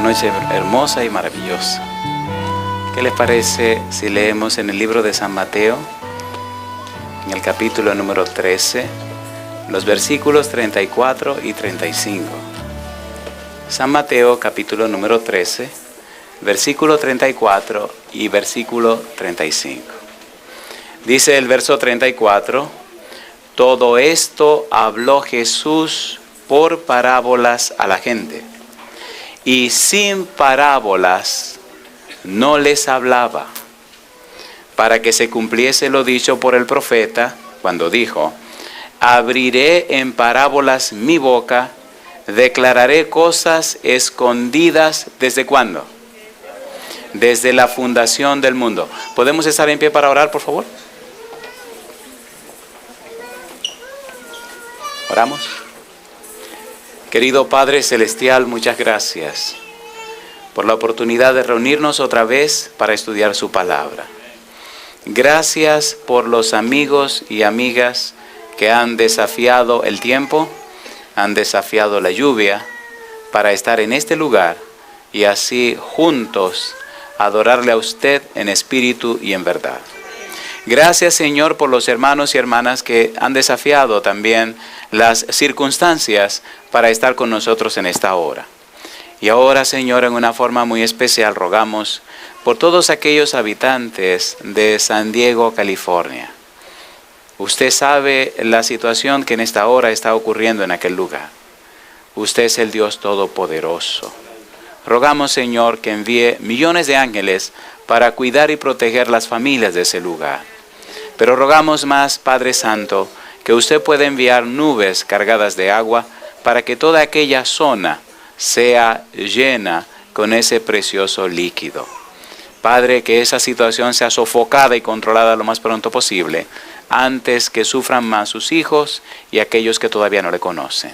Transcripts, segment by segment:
noche hermosa y maravillosa. ¿Qué les parece si leemos en el libro de San Mateo, en el capítulo número 13, los versículos 34 y 35? San Mateo, capítulo número 13, versículo 34 y versículo 35. Dice el verso 34, todo esto habló Jesús por parábolas a la gente, y sin parábolas no les hablaba, para que se cumpliese lo dicho por el profeta, cuando dijo, abriré en parábolas mi boca, declararé cosas escondidas, ¿desde cuándo? Desde la fundación del mundo. ¿Podemos estar en pie para orar, por favor? Oramos. Querido Padre Celestial, muchas gracias por la oportunidad de reunirnos otra vez para estudiar su palabra. Gracias por los amigos y amigas que han desafiado el tiempo, han desafiado la lluvia para estar en este lugar y así juntos adorarle a usted en espíritu y en verdad. Gracias, Señor, por los hermanos y hermanas que han desafiado también las circunstancias para estar con nosotros en esta hora. Y ahora, Señor, en una forma muy especial rogamos por todos aquellos habitantes de San Diego, California. Usted sabe la situación que en esta hora está ocurriendo en aquel lugar. Usted es el Dios Todopoderoso. Rogamos, Señor, que envíe millones de ángeles para cuidar y proteger las familias de ese lugar. Pero rogamos más, Padre Santo, que usted pueda enviar nubes cargadas de agua para que toda aquella zona sea llena con ese precioso líquido. Padre, que esa situación sea sofocada y controlada lo más pronto posible, antes que sufran más sus hijos y aquellos que todavía no le conocen.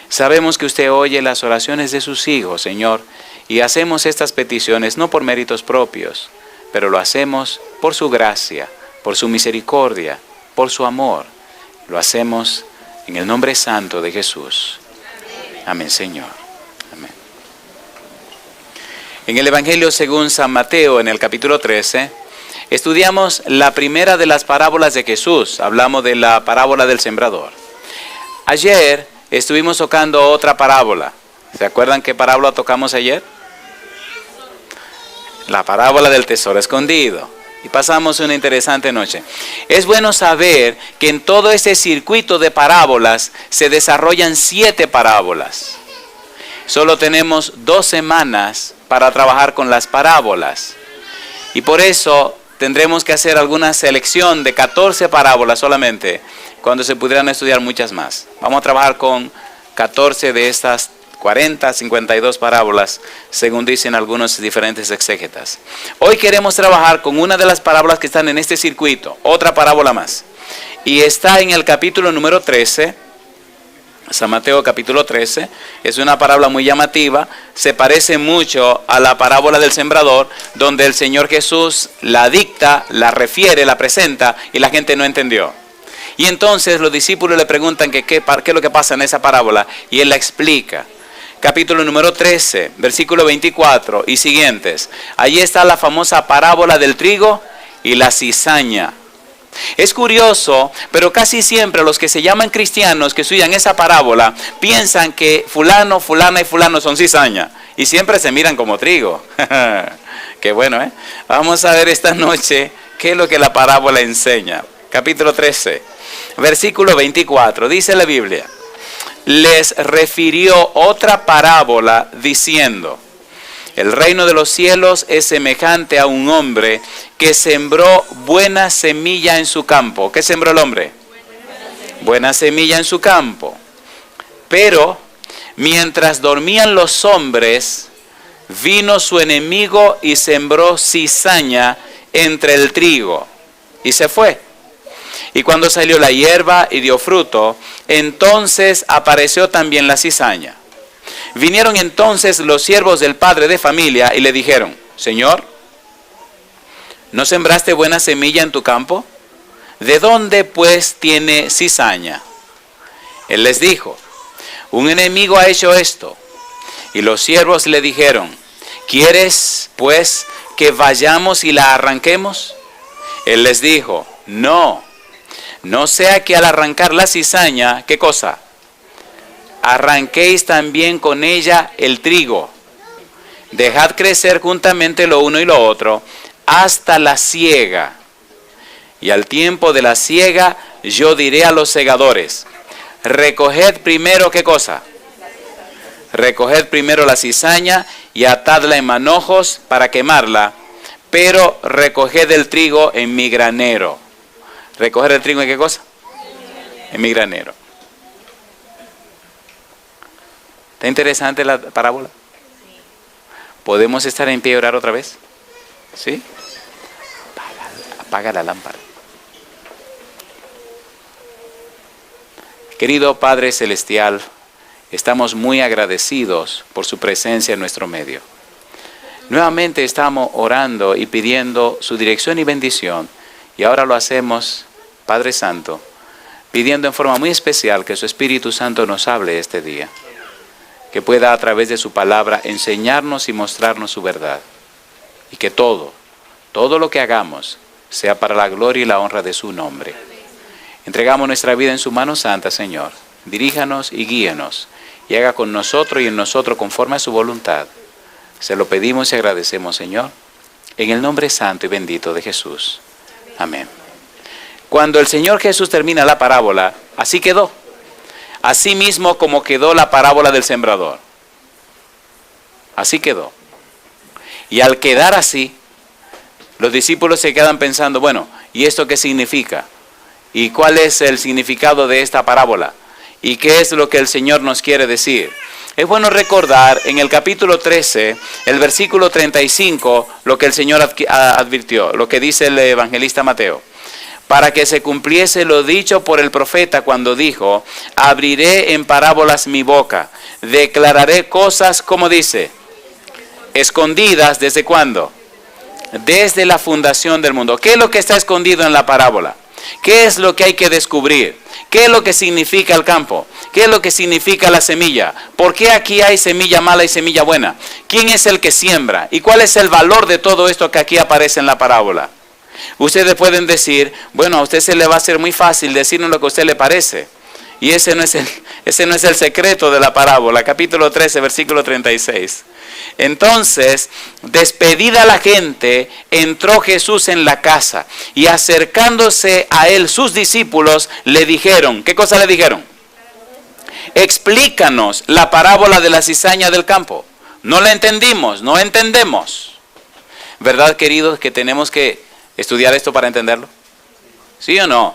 Sabemos que usted oye las oraciones de sus hijos, Señor, y hacemos estas peticiones no por méritos propios, pero lo hacemos por su gracia, por su misericordia, por su amor. Lo hacemos en el nombre santo de Jesús. Amén, Señor. Amén. En el Evangelio según San Mateo, en el capítulo 13, estudiamos la primera de las parábolas de Jesús. Hablamos de la parábola del sembrador. Ayer estuvimos tocando otra parábola. ¿Se acuerdan qué parábola tocamos ayer? La parábola del tesoro escondido. Y pasamos una interesante noche. Es bueno saber que en todo ese circuito de parábolas se desarrollan 7 parábolas. Solo tenemos 2 semanas para trabajar con las parábolas. Y por eso tendremos que hacer alguna selección de 14 parábolas solamente, cuando se pudieran estudiar muchas más. Vamos a trabajar con 14 de estas 40, 52 parábolas, según dicen algunos diferentes exégetas. Hoy queremos trabajar con una de las parábolas que están en este circuito, otra parábola más. Y está en el capítulo número 13, San Mateo capítulo 13. Es una parábola muy llamativa, se parece mucho a la parábola del sembrador, donde el Señor Jesús la dicta, la refiere, la presenta y la gente no entendió. Y entonces los discípulos le preguntan qué es lo que pasa en esa parábola y Él la explica. Capítulo número 13, versículo 24 y siguientes. Allí está la famosa parábola del trigo y la cizaña. Es curioso, pero casi siempre los que se llaman cristianos que estudian esa parábola piensan que fulano, fulana y fulano son cizaña y siempre se miran como trigo. Qué bueno, ¿eh? Vamos a ver esta noche qué es lo que la parábola enseña. Capítulo 13, versículo 24, dice la Biblia. Les refirió otra parábola diciendo, el reino de los cielos es semejante a un hombre que sembró buena semilla en su campo. ¿Qué sembró el hombre? Buena semilla en su campo. Pero mientras dormían los hombres, vino su enemigo y sembró cizaña entre el trigo y se fue. Y cuando salió la hierba y dio fruto, entonces apareció también la cizaña. Vinieron entonces los siervos del padre de familia y le dijeron, Señor, ¿no sembraste buena semilla en tu campo? ¿De dónde pues tiene cizaña? Él les dijo, un enemigo ha hecho esto. Y los siervos le dijeron: ¿quieres pues que vayamos y la arranquemos? Él les dijo: no sea que al arrancar la cizaña, ¿qué cosa? Arranquéis también con ella el trigo. Dejad crecer juntamente lo uno y lo otro hasta la siega. Y al tiempo de la siega yo diré a los segadores: recoged primero, ¿qué cosa? Recoged primero la cizaña y atadla en manojos para quemarla, pero recoged el trigo en mi granero. ¿Recoger el trigo en qué cosa? En mi granero. ¿Está interesante la parábola? ¿Podemos estar en pie y orar otra vez? ¿Sí? Apaga la lámpara. Querido Padre Celestial, estamos muy agradecidos por su presencia en nuestro medio. Nuevamente estamos orando y pidiendo su dirección y bendición, y ahora lo hacemos, Padre Santo, pidiendo en forma muy especial que su Espíritu Santo nos hable este día, que pueda a través de su palabra enseñarnos y mostrarnos su verdad, y que todo lo que hagamos sea para la gloria y la honra de su nombre. Entregamos nuestra vida en su mano santa, Señor. Diríjanos y guíenos, y haga con nosotros y en nosotros conforme a su voluntad. Se lo pedimos y agradecemos, Señor, en el nombre santo y bendito de Jesús. Amén. Cuando el Señor Jesús termina la parábola, así quedó. Así mismo como quedó la parábola del sembrador. Así quedó. Y al quedar así, los discípulos se quedan pensando: bueno, ¿y esto qué significa? ¿Y cuál es el significado de esta parábola? ¿Y qué es lo que el Señor nos quiere decir? Es bueno recordar en el capítulo 13, el versículo 35, lo que el Señor advirtió, lo que dice el evangelista Mateo. Para que se cumpliese lo dicho por el profeta cuando dijo: abriré en parábolas mi boca, declararé cosas, como dice, escondidas. ¿Desde cuándo? Desde la fundación del mundo. ¿Qué es lo que está escondido en la parábola? ¿Qué es lo que hay que descubrir? ¿Qué es lo que significa el campo? ¿Qué es lo que significa la semilla? ¿Por qué aquí hay semilla mala y semilla buena? ¿Quién es el que siembra? ¿Y cuál es el valor de todo esto que aquí aparece en la parábola? Ustedes pueden decir: bueno, a usted se le va a hacer muy fácil decirnos lo que a usted le parece. Y ese no es el secreto de la parábola. Capítulo 13, versículo 36. Entonces, despedida la gente, entró Jesús en la casa, y acercándose a él sus discípulos le dijeron: ¿qué cosa le dijeron? Explícanos la parábola de la cizaña del campo. No la entendimos, no entendemos. ¿Verdad, queridos, que tenemos que estudiar esto para entenderlo? ¿Sí o no?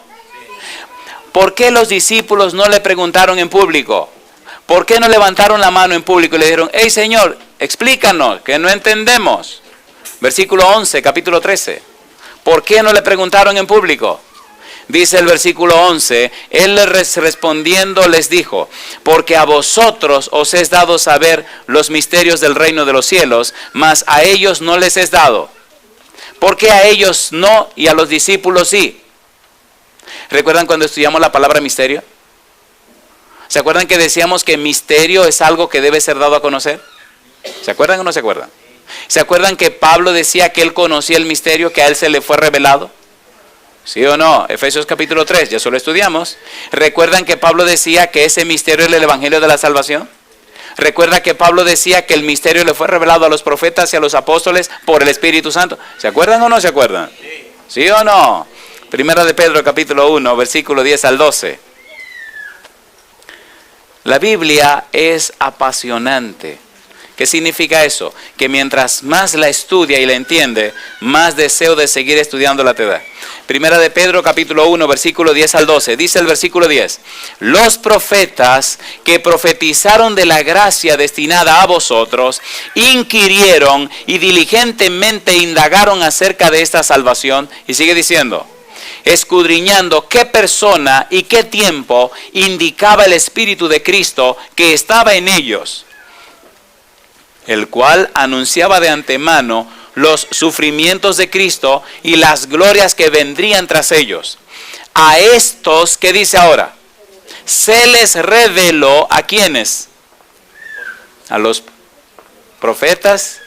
¿Por qué los discípulos no le preguntaron en público? ¿Por qué no levantaron la mano en público y le dijeron: hey Señor, explícanos, que no entendemos? Versículo 11, capítulo 13. ¿Por qué no le preguntaron en público? Dice el versículo 11, Él les respondiendo les dijo: porque a vosotros os es dado saber los misterios del reino de los cielos, mas a ellos no les es dado. ¿Por qué a ellos no y a los discípulos sí? ¿Recuerdan cuando estudiamos la palabra misterio? ¿Se acuerdan que decíamos que misterio es algo que debe ser dado a conocer? ¿Se acuerdan o no se acuerdan? ¿Se acuerdan que Pablo decía que él conocía el misterio, que a él se le fue revelado? ¿Sí o no? Efesios capítulo 3, ya solo estudiamos. ¿Recuerdan que Pablo decía que ese misterio es el evangelio de la salvación? ¿Recuerda que Pablo decía que el misterio le fue revelado a los profetas y a los apóstoles por el Espíritu Santo? ¿Se acuerdan o no se acuerdan? ¿Sí o no? Primera de Pedro capítulo 1, versículo 10 al 12. La Biblia es apasionante. ¿Qué significa eso? Que mientras más la estudia y la entiende, más deseo de seguir estudiándola te da. Primera de Pedro capítulo 1, versículo 10 al 12. Dice el versículo 10. Los profetas que profetizaron de la gracia destinada a vosotros, inquirieron y diligentemente indagaron acerca de esta salvación. Y sigue diciendo: escudriñando qué persona y qué tiempo indicaba el Espíritu de Cristo que estaba en ellos, el cual anunciaba de antemano los sufrimientos de Cristo y las glorias que vendrían tras ellos. A estos, ¿qué dice ahora? Se les reveló, ¿a quiénes? A los profetas,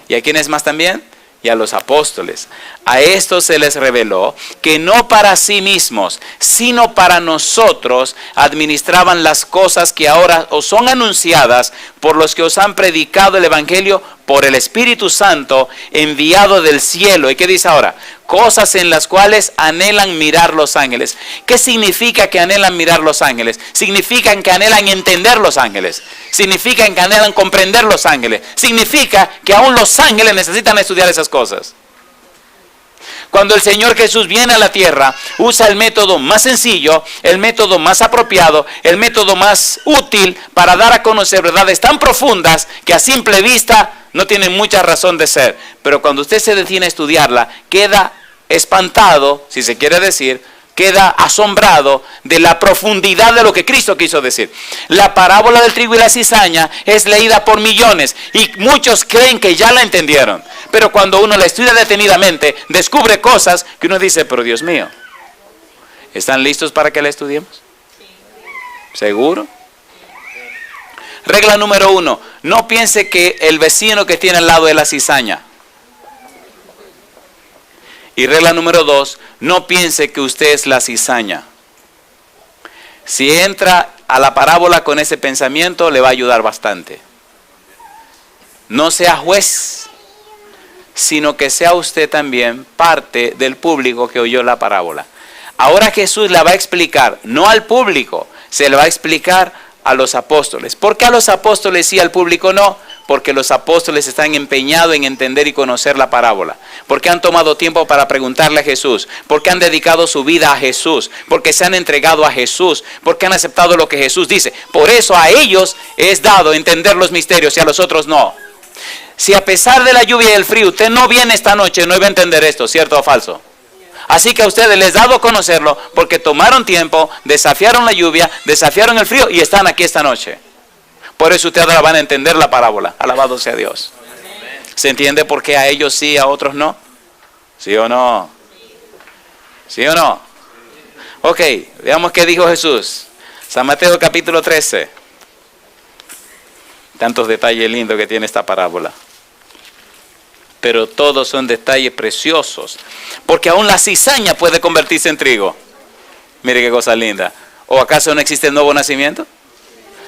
¿y a quiénes más también? Y a los apóstoles. A estos se les reveló que no para sí mismos, sino para nosotros administraban las cosas que ahora os son anunciadas por los que os han predicado el Evangelio por el Espíritu Santo enviado del cielo. ¿Y qué dice ahora? Cosas en las cuales anhelan mirar los ángeles. ¿Qué significa que anhelan mirar los ángeles? Significa que anhelan entender los ángeles. Significa que anhelan comprender los ángeles. Significa que aún los ángeles necesitan estudiar esas cosas. Cuando el Señor Jesús viene a la tierra, usa el método más sencillo, el método más apropiado, el método más útil para dar a conocer verdades tan profundas que a simple vista no tienen mucha razón de ser. Pero cuando usted se detiene a estudiarla, queda espantado, si se quiere decir, queda asombrado de la profundidad de lo que Cristo quiso decir. La parábola del trigo y la cizaña es leída por millones y muchos creen que ya la entendieron. Pero cuando uno la estudia detenidamente, descubre cosas que uno dice, pero Dios mío, ¿están listos para que la estudiemos? ¿Seguro? Regla número 1, no piense que el vecino que tiene al lado es la cizaña. Y regla número 2, no piense que usted es la cizaña. Si entra a la parábola con ese pensamiento, le va a ayudar bastante. No sea juez, sino que sea usted también parte del público que oyó la parábola. Ahora Jesús la va a explicar, no al público, se le va a explicar a los apóstoles. ¿Por qué a los apóstoles sí, al público no? Porque los apóstoles están empeñados en entender y conocer la parábola. Porque han tomado tiempo para preguntarle a Jesús. Porque han dedicado su vida a Jesús. Porque se han entregado a Jesús. Porque han aceptado lo que Jesús dice. Por eso a ellos es dado entender los misterios y a los otros no. Si a pesar de la lluvia y el frío usted no viene esta noche, no iba a entender esto, ¿cierto o falso? Así que a ustedes les he dado a conocerlo porque tomaron tiempo, desafiaron la lluvia, desafiaron el frío y están aquí esta noche. Por eso ustedes ahora van a entender la parábola. Alabado sea Dios. ¿Se entiende por qué a ellos sí, a otros no? ¿Sí o no? ¿Sí o no? Ok, veamos qué dijo Jesús. San Mateo capítulo 13. Tantos detalles lindos que tiene esta parábola. Pero todos son detalles preciosos. Porque aún la cizaña puede convertirse en trigo. Mire qué cosa linda. ¿O acaso no existe el nuevo nacimiento?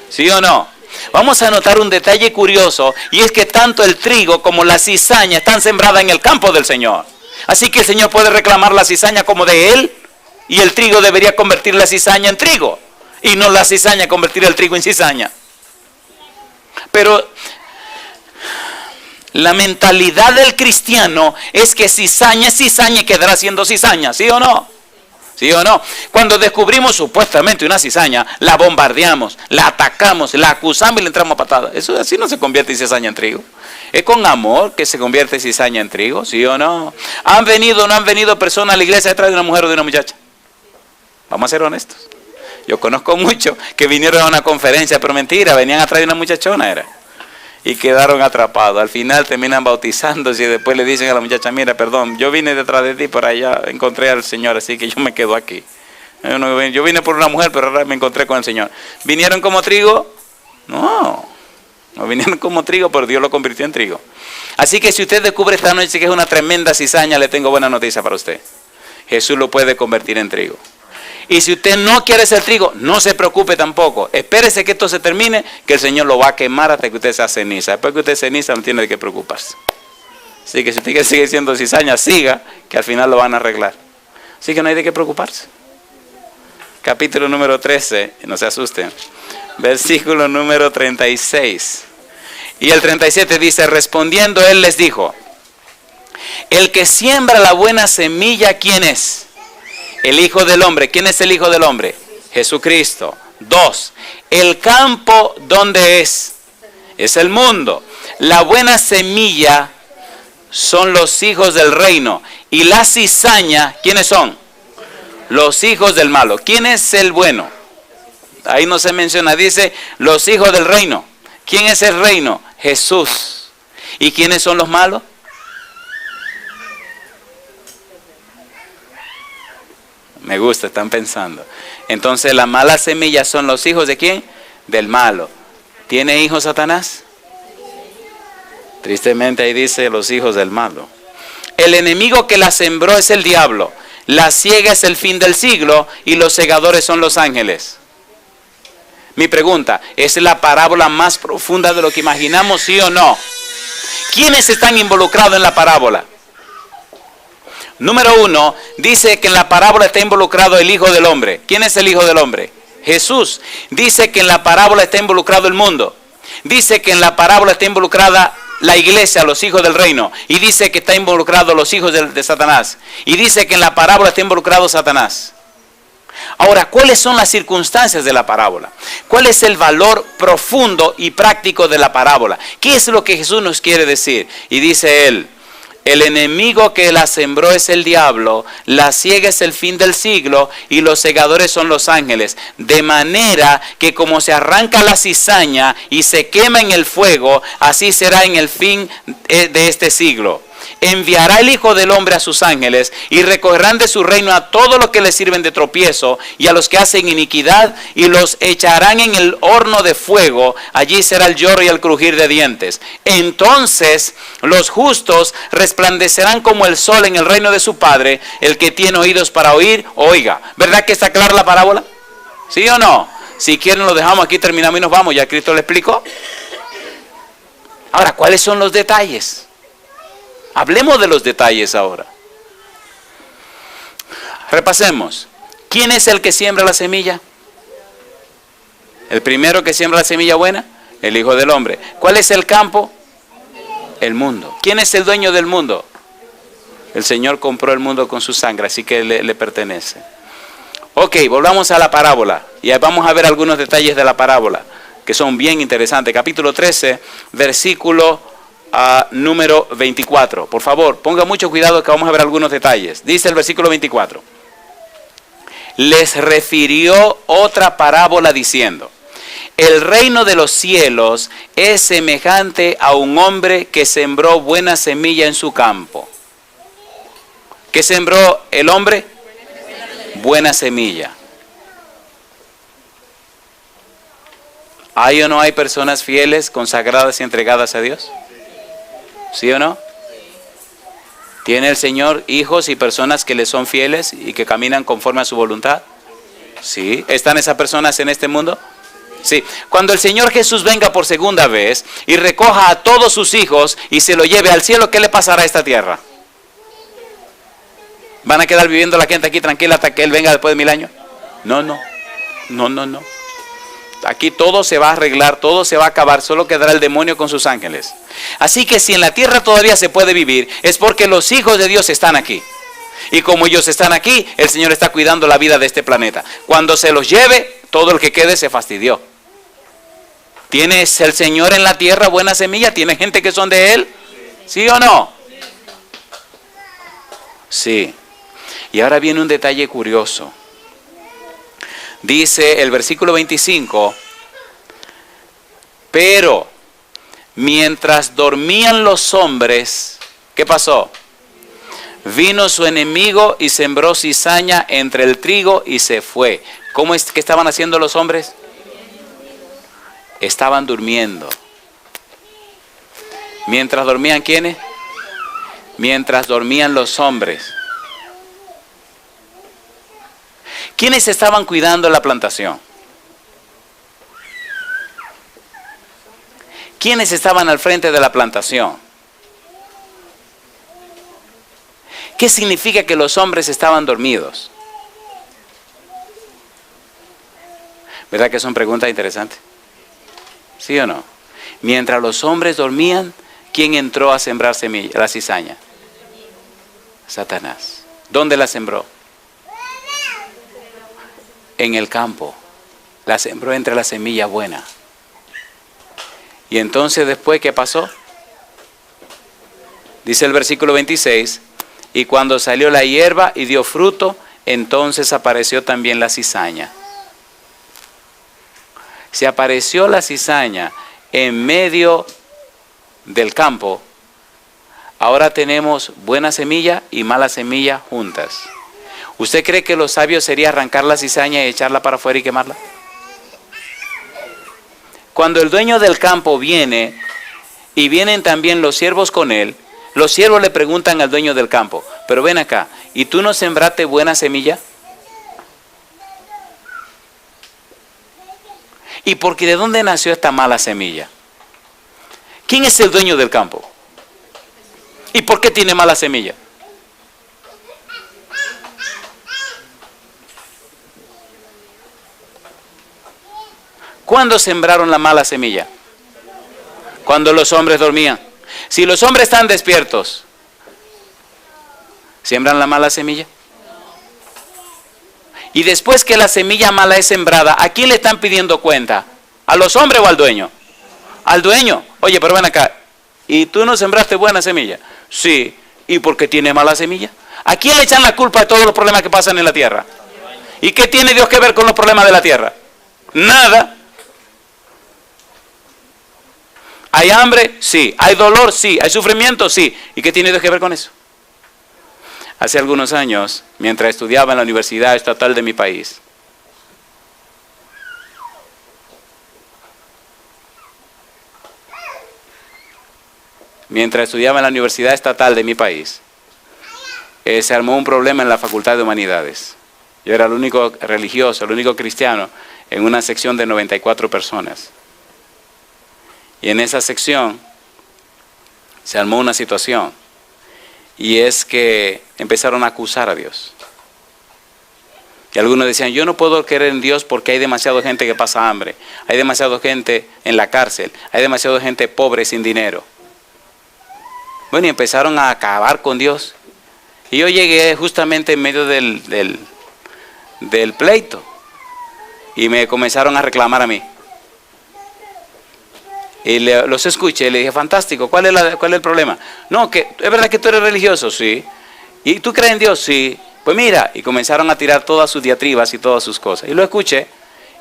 ¿Sí o no? Vamos a notar un detalle curioso. Y es que tanto el trigo como la cizaña están sembradas en el campo del Señor. Así que el Señor puede reclamar la cizaña como de Él. Y el trigo debería convertir la cizaña en trigo. Y no la cizaña convertir el trigo en cizaña. Pero la mentalidad del cristiano es que cizaña es cizaña y quedará siendo cizaña, ¿sí o no? ¿Sí o no? Cuando descubrimos supuestamente una cizaña, la bombardeamos, la atacamos, la acusamos y le entramos a patadas. Eso así no se convierte en cizaña en trigo. Es con amor que se convierte cizaña en trigo, ¿sí o no? ¿Han venido o no han venido personas a la iglesia detrás de una mujer o de una muchacha? Vamos a ser honestos. Yo conozco muchos que vinieron a una conferencia, pero mentira, venían atrás de una muchachona, era. Y quedaron atrapados. Al final terminan bautizándose y después le dicen a la muchacha, mira, perdón, yo vine detrás de ti, por allá encontré al Señor, así que yo me quedo aquí. Yo vine por una mujer, pero ahora me encontré con el Señor. ¿Vinieron como trigo? No vinieron como trigo, pero Dios lo convirtió en trigo. Así que si usted descubre esta noche que es una tremenda cizaña, le tengo buena noticia para usted. Jesús lo puede convertir en trigo. Y si usted no quiere ser trigo, no se preocupe tampoco. Espérese que esto se termine, que el Señor lo va a quemar hasta que usted sea ceniza. Después que usted es ceniza, no tiene de qué preocuparse. Así que si usted sigue siendo cizaña, siga, que al final lo van a arreglar. Así que no hay de qué preocuparse. Capítulo número 13, no se asusten. Versículo número 36. Y el 37 dice, respondiendo él les dijo, el que siembra la buena semilla, ¿quién es? El Hijo del Hombre. ¿Quién es el Hijo del Hombre? Jesucristo. 2. El campo, ¿dónde es? Es el mundo. La buena semilla son los hijos del reino. Y la cizaña, ¿quiénes son? Los hijos del malo. ¿Quién es el bueno? Ahí no se menciona. Dice los hijos del reino. ¿Quién es el reino? Jesús. ¿Y quiénes son los malos? Me gusta, están pensando. Entonces las malas semillas son los hijos ¿de quién? Del malo. ¿Tiene hijos Satanás? Tristemente ahí dice los hijos del malo. El enemigo que la sembró es el diablo. La siega es el fin del siglo y los segadores son los ángeles. Mi pregunta, ¿es la parábola más profunda de lo que imaginamos, sí o no? ¿Quiénes están involucrados en la parábola? Número 1, dice que en la parábola está involucrado el Hijo del Hombre. ¿Quién es el Hijo del Hombre? Jesús. Dice que en la parábola está involucrado el mundo. Dice que en la parábola está involucrada la iglesia, los hijos del reino. Y dice que está involucrado los hijos de Satanás. Y dice que en la parábola está involucrado Satanás. Ahora, ¿cuáles son las circunstancias de la parábola? ¿Cuál es el valor profundo y práctico de la parábola? ¿Qué es lo que Jesús nos quiere decir? Y dice él, el enemigo que la sembró es el diablo, la siega es el fin del siglo y los segadores son los ángeles. De manera que como se arranca la cizaña y se quema en el fuego, así será en el fin de este siglo. Enviará el Hijo del Hombre a sus ángeles y recogerán de su reino a todos los que le sirven de tropiezo y a los que hacen iniquidad y los echarán en el horno de fuego. Allí será el lloro y el crujir de dientes. Entonces los justos resplandecerán como el sol en el reino de su Padre. El que tiene oídos para oír, oiga. ¿Verdad que está clara la parábola? ¿Sí o no? Si quieren lo dejamos aquí, terminamos y nos vamos. ¿Ya Cristo le explicó? Ahora, ¿cuáles son los detalles? Hablemos de los detalles ahora. Repasemos. ¿Quién es el que siembra la semilla? El primero que siembra la semilla buena, el Hijo del Hombre. ¿Cuál es el campo? El mundo. ¿Quién es el dueño del mundo? El Señor compró el mundo con su sangre, así que le pertenece. Ok, volvamos a la parábola. Y vamos a ver algunos detalles de la parábola, que son bien interesantes. Capítulo 13, versículo número 24. Por favor, ponga mucho cuidado que vamos a ver algunos detalles. Dice el versículo 24. Les refirió otra parábola diciendo: el reino de los cielos es semejante a un hombre que sembró buena semilla en su campo. ¿Qué sembró el hombre? Buena semilla. ¿Hay o no hay personas fieles, consagradas y entregadas a Dios? ¿Sí o no? ¿Tiene el Señor hijos y personas que le son fieles y que caminan conforme a su voluntad? ¿Sí? ¿Están esas personas en este mundo? Sí. Cuando el Señor Jesús venga por segunda vez y recoja a todos sus hijos y se lo lleve al cielo, ¿qué le pasará a esta tierra? ¿Van a quedar viviendo la gente aquí tranquila hasta que Él venga después de 1000 años? No. Aquí todo se va a arreglar, todo se va a acabar, solo quedará el demonio con sus ángeles. Así que si en la tierra todavía se puede vivir, es porque los hijos de Dios están aquí. Y como ellos están aquí, el Señor está cuidando la vida de este planeta. Cuando se los lleve, todo el que quede se fastidió. ¿Tienes el Señor en la tierra buena semilla? ¿Tiene gente que son de Él? ¿Sí o no? Sí. Y ahora viene un detalle curioso. Dice el versículo 25, pero mientras dormían los hombres, ¿qué pasó? Vino su enemigo y sembró cizaña entre el trigo y se fue. ¿Cómo es que estaban haciendo los hombres? Estaban durmiendo. ¿Mientras dormían quiénes? Mientras dormían los hombres. ¿Quiénes estaban cuidando la plantación? ¿Quiénes estaban al frente de la plantación? ¿Qué significa que los hombres estaban dormidos? ¿Verdad que son preguntas interesantes? ¿Sí o no? Mientras los hombres dormían, ¿quién entró a sembrar la cizaña? Satanás. ¿Dónde la sembró? En el campo. La sembró entre la semilla buena. Y entonces después, ¿qué pasó? Dice el versículo 26, y cuando salió la hierba y dio fruto, entonces apareció también la cizaña. Si apareció la cizaña en medio del campo, ahora tenemos buena semilla y mala semilla juntas. ¿Usted cree que lo sabio sería arrancar la cizaña y echarla para afuera y quemarla? Cuando el dueño del campo viene y vienen también los siervos con él, los siervos le preguntan al dueño del campo, pero ven acá, ¿y tú no sembraste buena semilla? ¿Y porque de dónde nació esta mala semilla? ¿Quién es el dueño del campo? ¿Y por qué tiene mala semilla? ¿Cuándo sembraron la mala semilla? Cuando los hombres dormían. Si los hombres están despiertos, ¿siembran la mala semilla? Y después que la semilla mala es sembrada, ¿a quién le están pidiendo cuenta? ¿A los hombres o al dueño? Al dueño. Oye, pero ven acá, ¿y tú no sembraste buena semilla? Sí. ¿Y por qué tiene mala semilla? ¿A quién le echan la culpa de todos los problemas que pasan en la tierra? ¿Y qué tiene Dios que ver con los problemas de la tierra? Nada. ¿Hay hambre? Sí. ¿Hay dolor? Sí. ¿Hay sufrimiento? Sí. ¿Y qué tiene Dios que ver con eso? Hace algunos años, mientras estudiaba en la Universidad Estatal de mi país, se armó un problema en la Facultad de Humanidades. Yo era el único religioso, el único cristiano en una sección de 94 personas. Y en esa sección se armó una situación, y es que empezaron a acusar a Dios. Y algunos decían, yo no puedo creer en Dios porque hay demasiada gente que pasa hambre, hay demasiada gente en la cárcel, hay demasiada gente pobre sin dinero. Bueno, y empezaron a acabar con Dios. Y yo llegué justamente en medio del pleito, y me comenzaron a reclamar a mí. Y los escuché y le dije, fantástico, ¿cuál es el problema? No, que es verdad que tú eres religioso, sí. ¿Y tú crees en Dios? Sí. Pues mira, y comenzaron a tirar todas sus diatribas y todas sus cosas. Y lo escuché,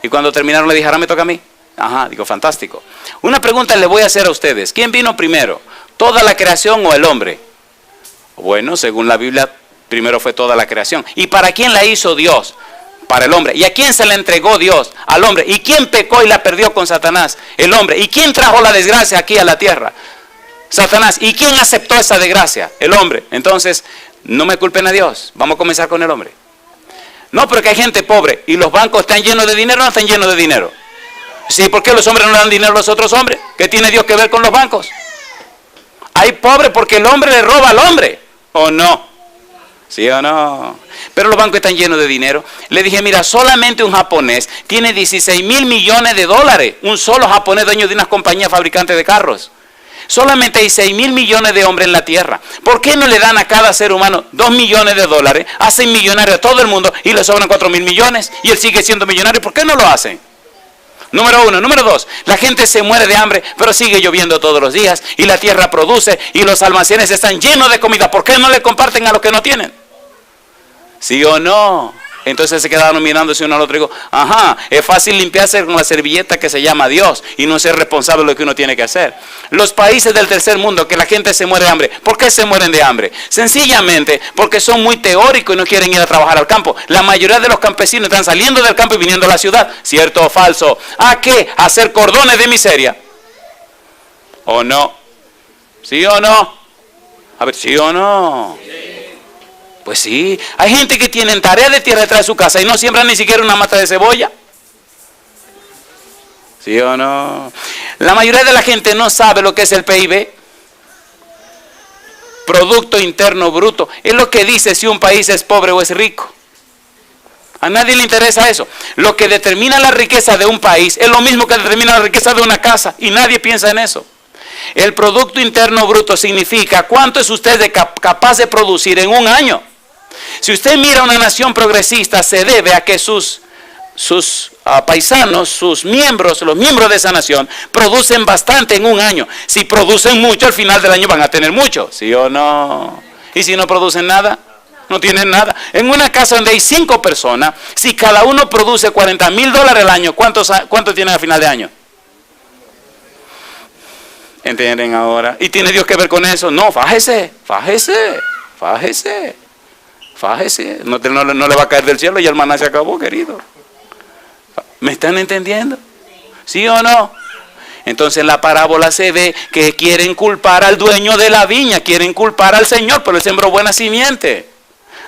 y cuando terminaron le dije, ahora me toca a mí. Ajá, digo, fantástico. Una pregunta le voy a hacer a ustedes. ¿Quién vino primero? ¿Toda la creación o el hombre? Bueno, según la Biblia, primero fue toda la creación. ¿Y para quién la hizo Dios? Para el hombre. ¿Y a quién se la entregó Dios? Al hombre. ¿Y quién pecó y la perdió con Satanás? El hombre. ¿Y quién trajo la desgracia aquí a la tierra? Satanás. ¿Y quién aceptó esa desgracia? El hombre. Entonces, no me culpen a Dios. Vamos a comenzar con el hombre. No, porque hay gente pobre. ¿Y los bancos están llenos de dinero o no están llenos de dinero? Sí, ¿por qué los hombres no le dan dinero a los otros hombres? ¿Qué tiene Dios que ver con los bancos? Hay pobre porque el hombre le roba al hombre. ¿O no? ¿Sí o no? Pero los bancos están llenos de dinero. Le dije, mira, solamente un japonés tiene 16 mil millones de dólares. Un solo japonés dueño de una compañía fabricante de carros. Solamente hay 6 mil millones de hombres en la tierra. ¿Por qué no le dan a cada ser humano 2 millones de dólares? Hacen millonario a todo el mundo y le sobran 4 mil millones. Y él sigue siendo millonario. ¿Por qué no lo hacen? Número uno. Número dos, la gente se muere de hambre, pero sigue lloviendo todos los días, y la tierra produce, y los almacenes están llenos de comida. ¿Por qué no le comparten a los que no tienen? ¿Sí o no? Entonces se quedaron mirándose uno al otro y digo, ajá, es fácil limpiarse con la servilleta que se llama Dios y no ser responsable de lo que uno tiene que hacer. Los países del tercer mundo que la gente se muere de hambre, ¿por qué se mueren de hambre? Sencillamente porque son muy teóricos y no quieren ir a trabajar al campo. La mayoría de los campesinos están saliendo del campo y viniendo a la ciudad. ¿Cierto o falso? ¿A qué? ¿A hacer cordones de miseria? ¿O no? ¿Sí o no? A ver, ¿sí o no? Pues sí, hay gente que tienen tarea de tierra detrás de su casa y no siembran ni siquiera una mata de cebolla. ¿Sí o no? La mayoría de la gente no sabe lo que es el PIB. Producto Interno Bruto. Es lo que dice si un país es pobre o es rico. A nadie le interesa eso. Lo que determina la riqueza de un país es lo mismo que determina la riqueza de una casa. Y nadie piensa en eso. El Producto Interno Bruto significa cuánto es usted capaz de producir en un año. Si usted mira una nación progresista, se debe a que sus paisanos, sus miembros, los miembros de esa nación, producen bastante en un año. Si producen mucho, al final del año van a tener mucho, ¿sí o no? Y si no producen nada, no tienen nada. En una casa donde hay 5 personas, si cada uno produce $40,000 al año, ¿cuánto tienen al final de año? ¿Entienden ahora? ¿Y tiene Dios que ver con eso? No, fájese. No le va a caer del cielo y el maná se acabó, querido. ¿Me están entendiendo? ¿Sí o no? Entonces en la parábola se ve que quieren culpar al dueño de la viña, quieren culpar al Señor, pero él sembró buena simiente.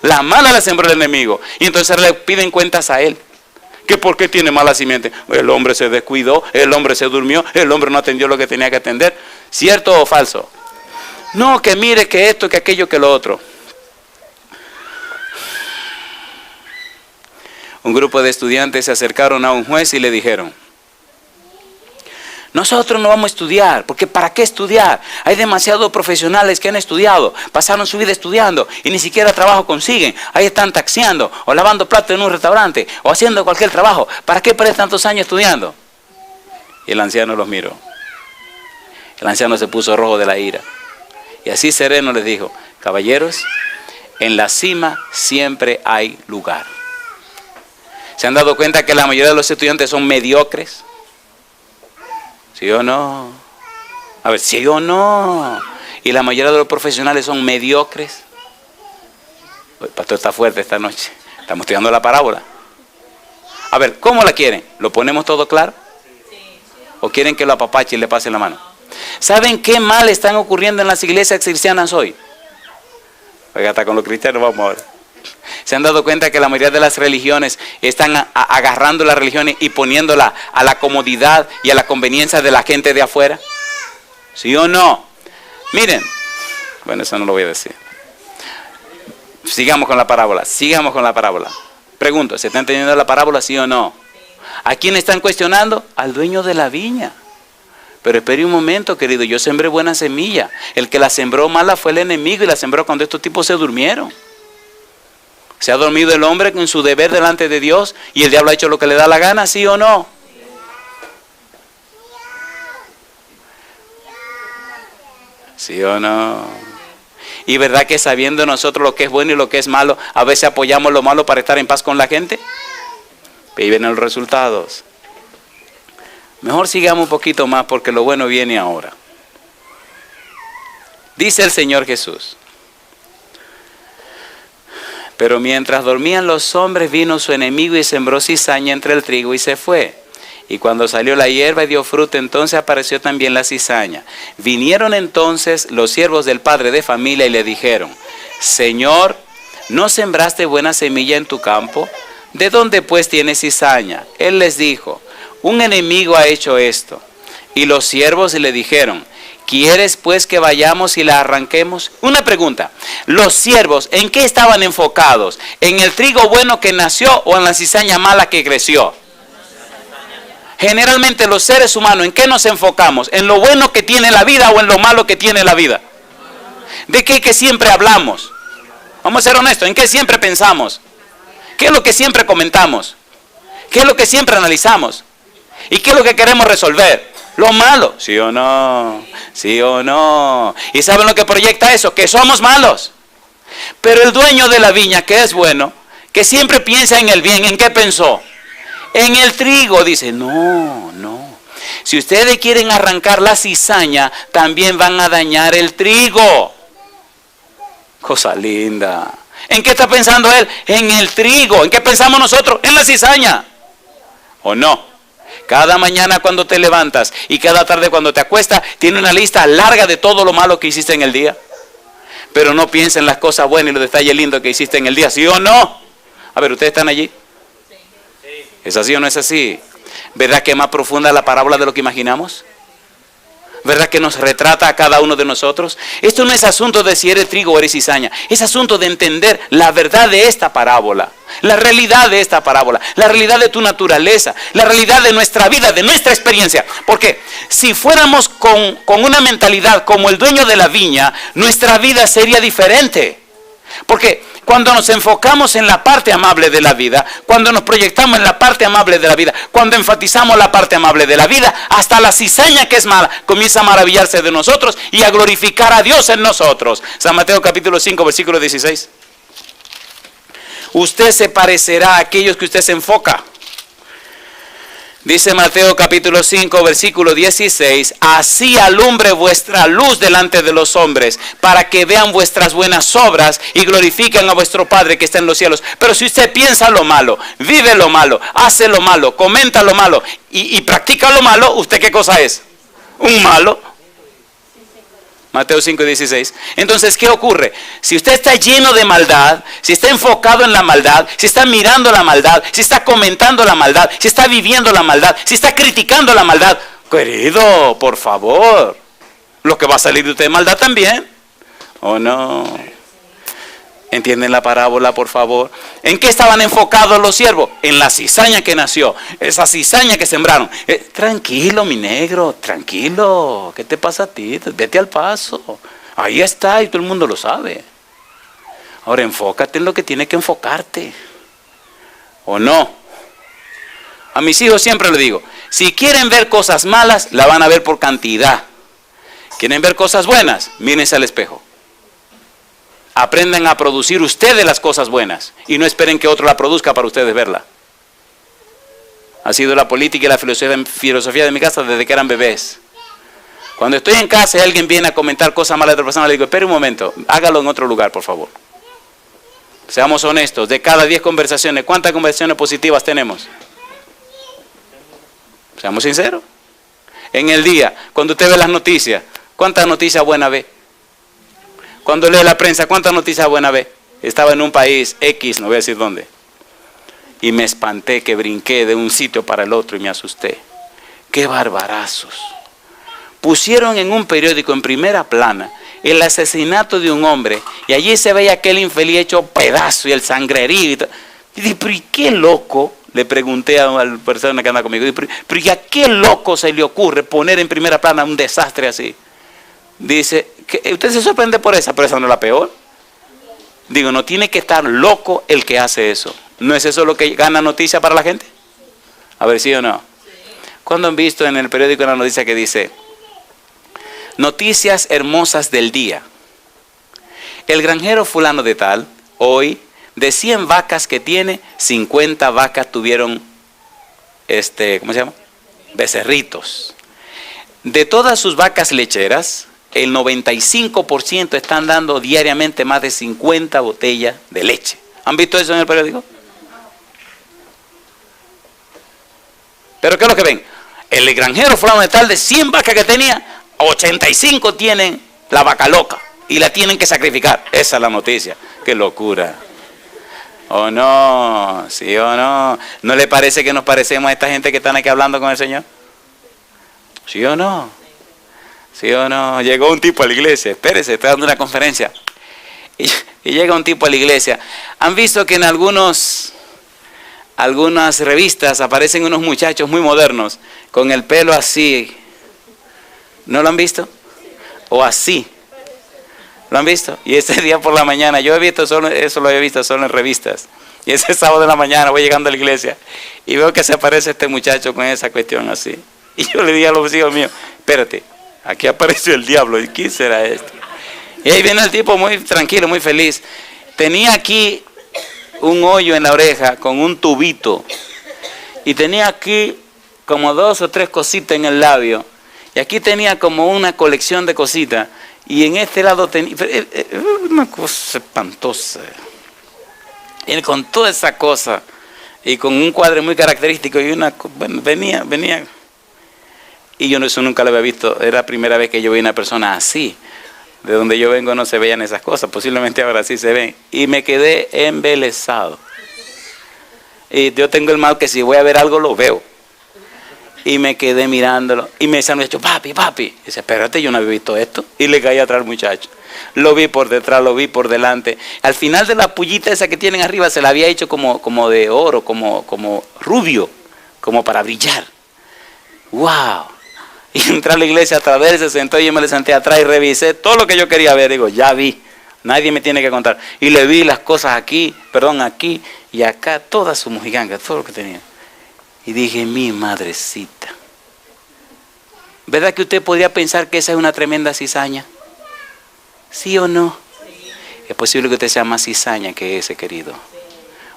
La mala la sembró el enemigo. Y entonces le piden cuentas a él. ¿Que por qué tiene mala simiente? El hombre se descuidó, el hombre se durmió, el hombre no atendió lo que tenía que atender. ¿Cierto o falso? No, que mire, que esto, que aquello, que lo otro. Un grupo de estudiantes se acercaron a un juez y le dijeron: nosotros no vamos a estudiar, porque ¿para qué estudiar? Hay demasiados profesionales que han estudiado, pasaron su vida estudiando y ni siquiera trabajo consiguen. Ahí están taxiando o lavando platos en un restaurante o haciendo cualquier trabajo. ¿Para qué perder tantos años estudiando? Y el anciano los miró. El anciano se puso rojo de la ira y así sereno les dijo: caballeros, en la cima siempre hay lugar. ¿Se han dado cuenta que la mayoría de los estudiantes son mediocres? ¿Sí o no? A ver, ¿sí o no? Y la mayoría de los profesionales son mediocres. El pastor está fuerte esta noche. Estamos estudiando la parábola. A ver, ¿cómo la quieren? ¿Lo ponemos todo claro? ¿O quieren que lo apapache y le pase la mano? ¿Saben qué mal están ocurriendo en las iglesias cristianas hoy? Oiga, hasta con los cristianos vamos a ver. ¿Se han dado cuenta que la mayoría de las religiones están agarrando las religiones y poniéndola a la comodidad y a la conveniencia de la gente de afuera? ¿Sí o no? Miren, bueno, eso no lo voy a decir. Sigamos con la parábola, sigamos con la parábola. Pregunto, ¿se está entendiendo la parábola, sí o no? ¿A quién están cuestionando? Al dueño de la viña. Pero espere un momento, querido, yo sembré buena semilla. El que la sembró mala fue el enemigo y la sembró cuando estos tipos se durmieron. ¿Se ha dormido el hombre en su deber delante de Dios y el diablo ha hecho lo que le da la gana, sí o no? ¿Sí o no? Y verdad que sabiendo nosotros lo que es bueno y lo que es malo, a veces apoyamos lo malo para estar en paz con la gente. Y ahí vienen los resultados. Mejor sigamos un poquito más porque lo bueno viene ahora. Dice el Señor Jesús: pero mientras dormían los hombres, vino su enemigo y sembró cizaña entre el trigo y se fue. Y cuando salió la hierba y dio fruto, entonces apareció también la cizaña. Vinieron entonces los siervos del padre de familia y le dijeron: Señor, ¿no sembraste buena semilla en tu campo? ¿De dónde pues tienes cizaña? Él les dijo: un enemigo ha hecho esto. Y los siervos le dijeron: ¿quieres pues que vayamos y la arranquemos? Una pregunta, ¿los siervos en qué estaban enfocados? ¿En el trigo bueno que nació o en la cizaña mala que creció? Generalmente los seres humanos, ¿en qué nos enfocamos? ¿En lo bueno que tiene la vida o en lo malo que tiene la vida? ¿De qué que siempre hablamos? Vamos a ser honestos, ¿en qué siempre pensamos? ¿Qué es lo que siempre comentamos? ¿Qué es lo que siempre analizamos? ¿Y qué es lo que queremos resolver? Lo malo, ¿sí o no? ¿Sí o no? ¿Y saben lo que proyecta eso? Que somos malos. Pero el dueño de la viña, que es bueno, que siempre piensa en el bien, ¿en qué pensó? En el trigo. Dice: no. Si ustedes quieren arrancar la cizaña, también van a dañar el trigo. Cosa linda. ¿En qué está pensando él? En el trigo. ¿En qué pensamos nosotros? En la cizaña. ¿O no? Cada mañana cuando te levantas y cada tarde cuando te acuestas, tiene una lista larga de todo lo malo que hiciste en el día. Pero no piensa en las cosas buenas y los detalles lindos que hiciste en el día, ¿sí o no? A ver, ¿ustedes están allí? ¿Es así o no es así? ¿Verdad que es más profunda la parábola de lo que imaginamos? ¿Verdad que nos retrata a cada uno de nosotros? Esto no es asunto de si eres trigo o eres cizaña. Es asunto de entender la verdad de esta parábola. La realidad de esta parábola. La realidad de tu naturaleza. La realidad de nuestra vida, de nuestra experiencia. Porque si fuéramos con una mentalidad como el dueño de la viña, nuestra vida sería diferente. Porque cuando nos enfocamos en la parte amable de la vida, cuando nos proyectamos en la parte amable de la vida, cuando enfatizamos la parte amable de la vida, hasta la cizaña que es mala comienza a maravillarse de nosotros y a glorificar a Dios en nosotros. San Mateo capítulo 5, versículo 16. Usted se parecerá a aquellos que usted se enfoca. Dice Mateo capítulo 5, versículo 16, así alumbre vuestra luz delante de los hombres, para que vean vuestras buenas obras y glorifiquen a vuestro Padre que está en los cielos. Pero si usted piensa lo malo, vive lo malo, hace lo malo, comenta lo malo y practica lo malo, ¿usted qué cosa es? Un malo. Mateo 5:16. Entonces, ¿qué ocurre? Si usted está lleno de maldad, si está enfocado en la maldad, si está mirando la maldad, si está comentando la maldad, si está viviendo la maldad, si está criticando la maldad, querido, por favor, lo que va a salir de usted es maldad también. ¿O no? ¿Entienden la parábola, por favor? ¿En qué estaban enfocados los siervos? En la cizaña que nació, esa cizaña que sembraron. Tranquilo, mi negro, tranquilo. ¿Qué te pasa a ti? Vete al paso. Ahí está y todo el mundo lo sabe. Ahora enfócate en lo que tiene que enfocarte. ¿O no? A mis hijos siempre les digo, si quieren ver cosas malas, la van a ver por cantidad. ¿Quieren ver cosas buenas? Mírense al espejo. Aprendan a producir ustedes las cosas buenas y no esperen que otro la produzca para ustedes verla. Ha sido la política y la filosofía de mi casa desde que eran bebés. Cuando estoy en casa y alguien viene a comentar cosas malas de otra persona, le digo, espere un momento, hágalo en otro lugar, por favor. Seamos honestos, de cada 10 conversaciones, ¿cuántas conversaciones positivas tenemos? Seamos sinceros. En el día, cuando usted ve las noticias, ¿cuántas noticias buenas ve? Cuando lee la prensa, ¿cuántas noticias buenas ve? Estaba en un país X, no voy a decir dónde, y me espanté que brinqué de un sitio para el otro y me asusté. ¡Qué barbarazos! Pusieron en un periódico en primera plana el asesinato de un hombre y allí se veía aquel infeliz hecho pedazo y el sangrerío. Y dije, pero ¿y qué loco? Le pregunté a la persona que anda conmigo, pero ¿y a qué loco se le ocurre poner en primera plana un desastre así? Dice, usted se sorprende por esa, pero esa no es la peor. Digo, no tiene que estar loco el que hace eso. ¿No es eso lo que gana noticia para la gente? A ver, ¿sí o no? ¿Cuándo han visto en el periódico una noticia que dice, noticias hermosas del día? El granjero fulano de tal, hoy, de 100 vacas que tiene, 50 vacas tuvieron, ¿cómo se llama? Becerritos. De todas sus vacas lecheras, el 95% están dando diariamente más de 50 botellas de leche. ¿Han visto eso en el periódico? ¿Pero qué es lo que ven? El granjero fulano de tal, de 100 vacas que tenía, 85 tienen la vaca loca y la tienen que sacrificar. Esa es la noticia. ¡Qué locura! ¿O no? ¿Sí o no? ¿No le parece que nos parecemos a esta gente que están aquí hablando con el Señor? ¿Sí o no? ¿Sí o no? Llegó un tipo a la iglesia, espérese, estoy dando una conferencia. Y llega un tipo a la iglesia. ¿Han visto que en algunas revistas aparecen unos muchachos muy modernos con el pelo así? ¿No lo han visto? O así. ¿Lo han visto? Y ese día por la mañana, yo he visto solo, eso lo he visto solo en revistas. Y ese sábado de la mañana voy llegando a la iglesia y veo que se aparece este muchacho con esa cuestión así. Y yo le dije a los hijos míos, espérate, aquí apareció el diablo, ¿y quién será este? Y ahí viene el tipo muy tranquilo, muy feliz. Tenía aquí un hoyo en la oreja con un tubito. Y tenía aquí como 2 o 3 cositas en el labio. Y aquí tenía como una colección de cositas. Y en este lado tenía una cosa espantosa. Y con toda esa cosa, y con un cuadro muy característico, y bueno, venía. Y yo eso nunca lo había visto, era la primera vez que yo vi una persona así. De donde yo vengo no se veían esas cosas, posiblemente ahora sí se ven. Y me quedé embelesado. Y yo tengo el mal que si voy a ver algo lo veo. Y me quedé mirándolo. Y me decía el muchacho, papi. Y dice, espérate, yo no había visto esto. Y le caí atrás al muchacho. Lo vi por detrás, lo vi por delante. Al final de la pullita esa que tienen arriba se la había hecho como de oro, como rubio, como para brillar. ¡Wow! Y entré a la iglesia a través, se sentó y yo me le senté atrás y revisé todo lo que yo quería ver. Digo, ya vi. Nadie me tiene que contar. Y le vi las cosas aquí y acá, todas sus mojigangas, todo lo que tenía. Y dije, mi madrecita. ¿Verdad que usted podría pensar que esa es una tremenda cizaña? ¿Sí o no? Sí. Es posible que usted sea más cizaña que ese, querido.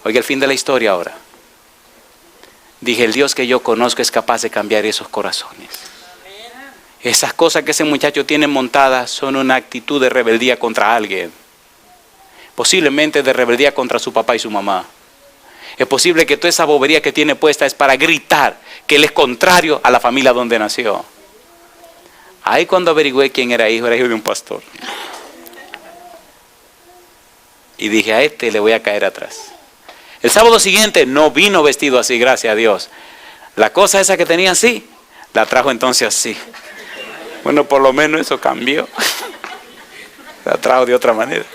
Oiga, el fin de la historia ahora. Dije, el Dios que yo conozco es capaz de cambiar esos corazones. Esas cosas que ese muchacho tiene montadas son una actitud de rebeldía contra alguien. Posiblemente de rebeldía contra su papá y su mamá. Es posible que toda esa bobería que tiene puesta es para gritar que él es contrario a la familia donde nació. Ahí cuando averigüé quién era hijo de un pastor. Y dije, a este le voy a caer atrás. El sábado siguiente no vino vestido así, gracias a Dios. La cosa esa que tenía así, la trajo entonces así. Bueno, por lo menos eso cambió. La trajo de otra manera.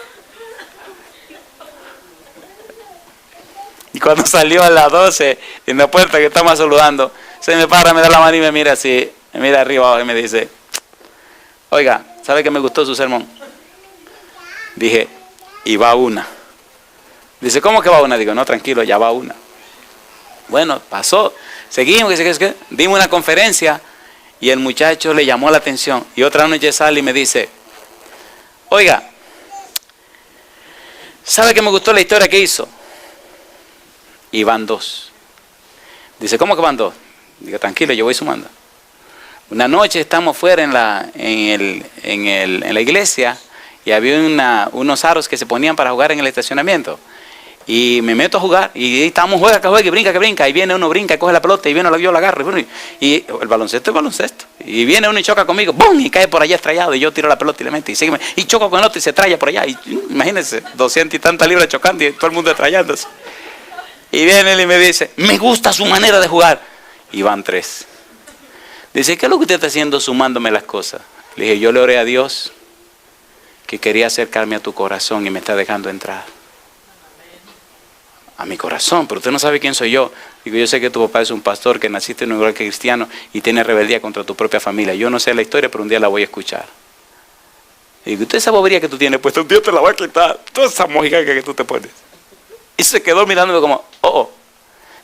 Y cuando salió a las 12, en la puerta que estamos saludando, se me para, me da la mano y me mira así, me mira arriba abajo y me dice, oiga, ¿sabe que me gustó su sermón? Dije, y va una. Dice, ¿cómo que va una? Digo, no, tranquilo, ya va una. Bueno, pasó, seguimos, dimos una conferencia y el muchacho le llamó la atención. Y otra noche sale y me dice, oiga, ¿sabe que me gustó la historia que hizo? Y van 2. Dice, ¿cómo que van 2? Digo, tranquilo, yo voy sumando. Una noche estamos fuera en la iglesia y había unos aros que se ponían para jugar en el estacionamiento. Y me meto a jugar y estamos, juega, que brinca. Y viene uno, brinca, y coge la pelota y viene, yo la agarro. Y el baloncesto es baloncesto. Y viene uno y choca conmigo, ¡bum! Y cae por allá estrellado. Y yo tiro la pelota y le meto. Y choco con el otro y se estrella por allá. Y imagínense, 200 y tantas libras chocando y todo el mundo estrellándose. Y viene él y me dice, me gusta su manera de jugar. Y van 3. Dice, ¿qué es lo que usted está haciendo sumándome las cosas? Le dije, yo le oré a Dios que quería acercarme a tu corazón y me está dejando entrar. A mi corazón, pero usted no sabe quién soy yo. Digo, yo sé que tu papá es un pastor, que naciste en un lugar que cristiano y tiene rebeldía contra tu propia familia. Yo no sé la historia, pero un día la voy a escuchar. Digo, usted esa bobería que tú tienes puesta, un día te la va a quitar. Toda esa mojica que tú te pones. Y se quedó mirándome como, oh.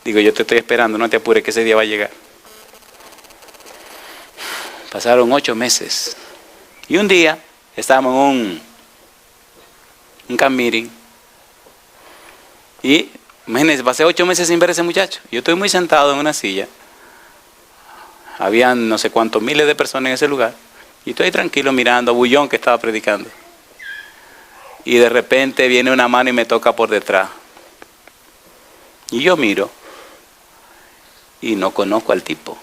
Digo, yo te estoy esperando, no te apures que ese día va a llegar. Pasaron 8 meses. Y un día estábamos en un camp meeting. Y imagínense, pasé 8 meses sin ver a ese muchacho. Yo estoy muy sentado en una silla. Habían no sé cuántos miles de personas en ese lugar. Y estoy tranquilo mirando a Bullón que estaba predicando. Y de repente viene una mano y me toca por detrás. Y yo miro. Y no conozco al tipo.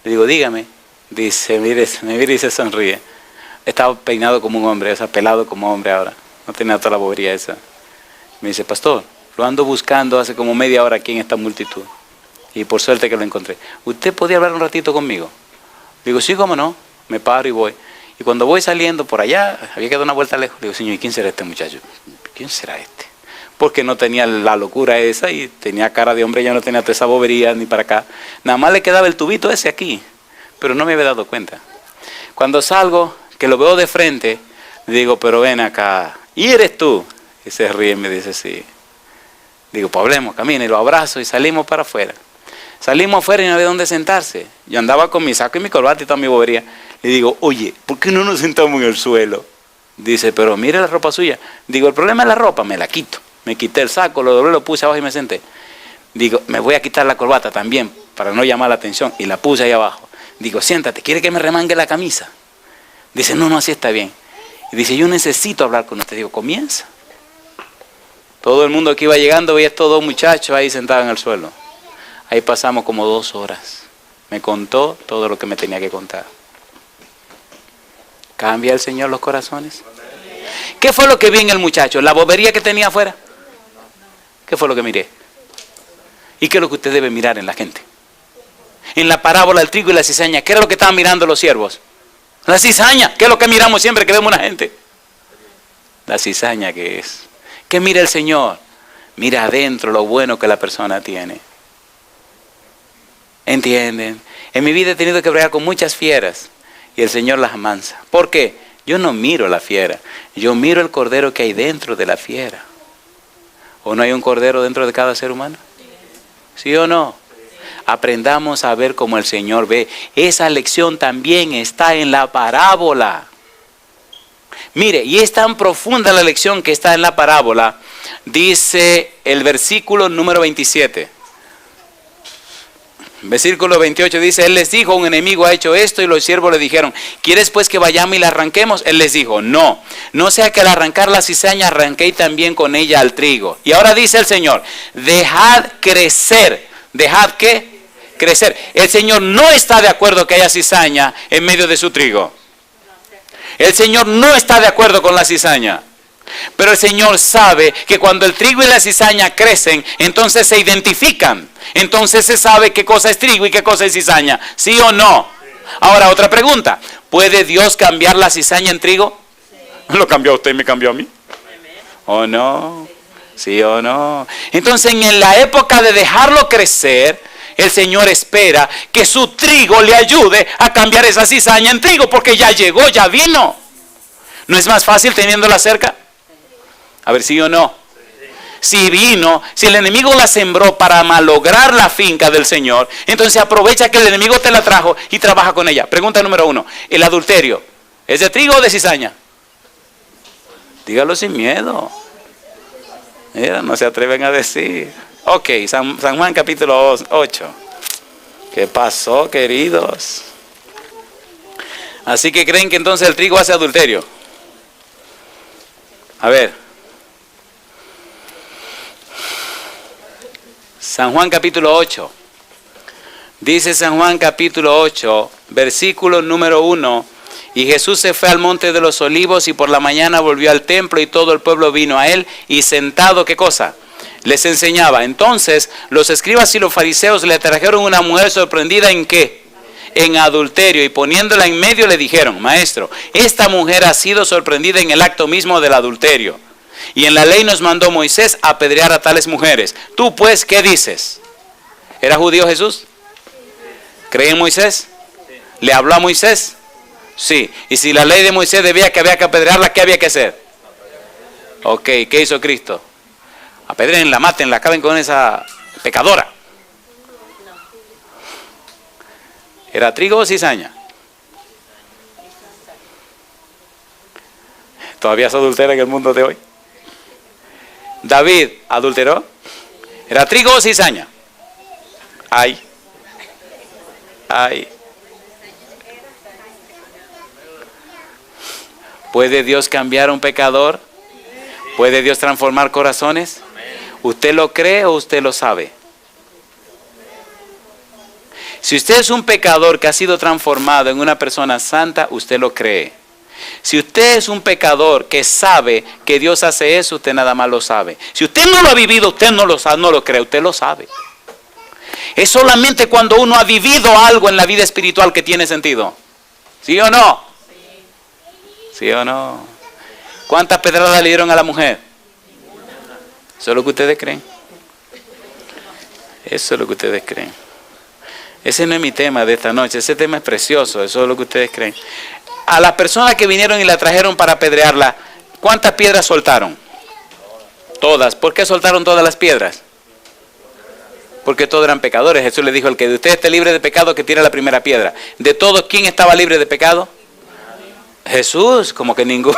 Le digo, dígame. Dice, me mira y se sonríe. Estaba peinado como un hombre, o sea, pelado como hombre ahora. No tenía toda la bobería esa. Me dice, pastor, lo ando buscando hace como media hora aquí en esta multitud. Y por suerte que lo encontré. ¿Usted podía hablar un ratito conmigo? Digo, sí, cómo no. Me paro y voy. Y cuando voy saliendo por allá, había que dar una vuelta lejos. Digo, señor, ¿y quién será este muchacho? ¿Quién será este? Porque no tenía la locura esa y tenía cara de hombre, ya no tenía toda esa bobería ni para acá. Nada más le quedaba el tubito ese aquí. Pero no me había dado cuenta. Cuando salgo, que lo veo de frente, le digo, pero ven acá. ¿Y eres tú? Y se ríe y me dice, sí. Digo, pues hablemos, camina, y lo abrazo y salimos para afuera. Salimos afuera y no había dónde sentarse. Yo andaba con mi saco y mi corbata y toda mi bobería. Le digo, oye, ¿por qué no nos sentamos en el suelo? Dice, pero mire la ropa suya. Digo, el problema es la ropa, me la quito. Me quité el saco, lo doblé, lo puse abajo y me senté. Digo, me voy a quitar la corbata también para no llamar la atención. Y la puse ahí abajo. Digo, siéntate, ¿quiere que me remangue la camisa? Dice, no, así está bien. Y dice, yo necesito hablar con usted. Digo, comienza. Todo el mundo que iba llegando veía estos 2 muchachos ahí sentados en el suelo. Ahí pasamos como 2 horas. Me contó todo lo que me tenía que contar. ¿Cambia el Señor los corazones? ¿Qué fue lo que vi en el muchacho? ¿La bobería que tenía afuera? ¿Qué fue lo que miré? ¿Y qué es lo que usted debe mirar en la gente? En la parábola del trigo y la cizaña, ¿qué era lo que estaban mirando los siervos? La cizaña, ¿qué es lo que miramos siempre que vemos a una gente? La cizaña que es. ¿Qué mira el Señor? Mira adentro lo bueno que la persona tiene. ¿Entienden? En mi vida he tenido que bregar con muchas fieras y el Señor las amansa. ¿Por qué? Yo no miro la fiera, yo miro el cordero que hay dentro de la fiera. ¿O no hay un cordero dentro de cada ser humano? ¿Sí o no? Aprendamos a ver como el Señor ve. Esa lección también está en la parábola. Mire, y es tan profunda la lección que está en la parábola. Dice el versículo número 27. Versículo 28 dice, Él les dijo, un enemigo ha hecho esto, y los siervos le dijeron, ¿quieres pues que vayamos y la arranquemos? Él les dijo, no sea que al arrancar la cizaña arranquéis también con ella al trigo. Y ahora dice el Señor, dejad crecer. ¿Dejad qué? crecer. El Señor no está de acuerdo que haya cizaña en medio de su trigo. El Señor no está de acuerdo con la cizaña. Pero el Señor sabe que cuando el trigo y la cizaña crecen, entonces se identifican. Entonces se sabe qué cosa es trigo y qué cosa es cizaña. ¿Sí o no? Ahora otra pregunta. ¿Puede Dios cambiar la cizaña en trigo? ¿Lo cambió a usted y me cambió a mí? ¿O no? ¿Sí o no? Entonces en la época de dejarlo crecer, el Señor espera que su trigo le ayude a cambiar esa cizaña en trigo, porque ya llegó, ya vino. ¿No es más fácil teniéndola cerca? A ver, ¿sí o no? Si vino, si el enemigo la sembró para malograr la finca del Señor, entonces aprovecha que el enemigo te la trajo y trabaja con ella. Pregunta número 1. ¿El adulterio es de trigo o de cizaña? Dígalo sin miedo. Mira, no se atreven a decir. Ok, San Juan capítulo 8. ¿Qué pasó, queridos? Así que creen que entonces el trigo hace adulterio. A ver. San Juan capítulo 8. Dice San Juan capítulo 8, versículo número 1. Y Jesús se fue al monte de los olivos y por la mañana volvió al templo y todo el pueblo vino a él y sentado, ¿qué cosa? Les enseñaba. Entonces los escribas y los fariseos le trajeron una mujer sorprendida ¿en qué? En adulterio, y poniéndola en medio le dijeron: Maestro, esta mujer ha sido sorprendida en el acto mismo del adulterio. Y en la ley nos mandó Moisés apedrear a tales mujeres. Tú pues, ¿qué dices? ¿Era judío Jesús? ¿Cree en Moisés? ¿Le habló a Moisés? Sí. Y si la ley de Moisés decía que había que apedrearla, ¿qué había que hacer? Ok, ¿qué hizo Cristo? Apedréenla, mátenla, acaben con esa pecadora. ¿Era trigo o cizaña? ¿Todavía se adultera en el mundo de hoy? ¿David adulteró? ¿Era trigo o cizaña? Ay. ¿Puede Dios cambiar a un pecador? ¿Puede Dios transformar corazones? ¿Usted lo cree o usted lo sabe? Si usted es un pecador que ha sido transformado en una persona santa, usted lo cree. Si usted es un pecador que sabe que Dios hace eso, usted nada más lo sabe. Si usted no lo ha vivido, usted no lo sabe, no lo cree, usted lo sabe. Es solamente cuando uno ha vivido algo en la vida espiritual que tiene sentido. ¿Sí o no? ¿Sí o no? ¿Cuántas pedradas le dieron a la mujer? ¿Eso es lo que ustedes creen? Eso es lo que ustedes creen. Ese no es mi tema de esta noche. Ese tema es precioso. Eso es lo que ustedes creen. A las personas que vinieron y la trajeron para apedrearla, ¿cuántas piedras soltaron? Todas. ¿Por qué soltaron todas las piedras? Porque todos eran pecadores. Jesús le dijo: el que de usted esté libre de pecado, que tire la primera piedra. De todos, ¿quién estaba libre de pecado? Jesús. Como que ninguno.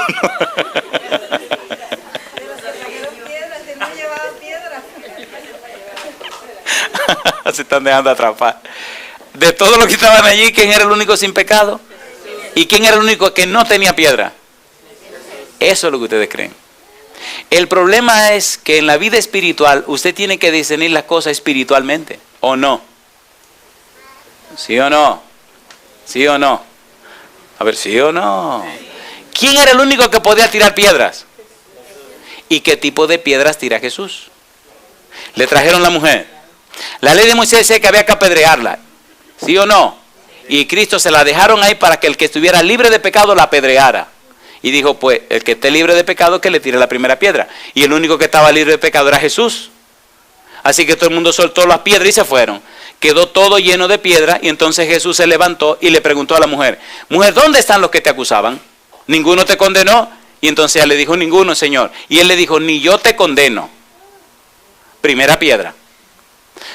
Se están dejando atrapar. De todos los que estaban allí, ¿quién era el único sin pecado? ¿Y quién era el único que no tenía piedra? Eso es lo que ustedes creen. El problema es que en la vida espiritual usted tiene que discernir las cosas espiritualmente, ¿o no? ¿Sí o no? ¿Sí o no? A ver, ¿sí o no? ¿Quién era el único que podía tirar piedras? ¿Y qué tipo de piedras tira Jesús? Le trajeron la mujer. La ley de Moisés decía que había que apedrearla, ¿sí o no? Y Cristo se la dejaron ahí para que el que estuviera libre de pecado la apedreara. Y dijo: pues el que esté libre de pecado, que le tire la primera piedra. Y el único que estaba libre de pecado era Jesús. Así que todo el mundo soltó las piedras y se fueron. Quedó todo lleno de piedra. Y entonces Jesús se levantó y le preguntó a la mujer: mujer, ¿dónde están los que te acusaban? ¿Ninguno te condenó? Y entonces ella le dijo: ninguno, Señor. Y él le dijo: ni yo te condeno. Primera piedra.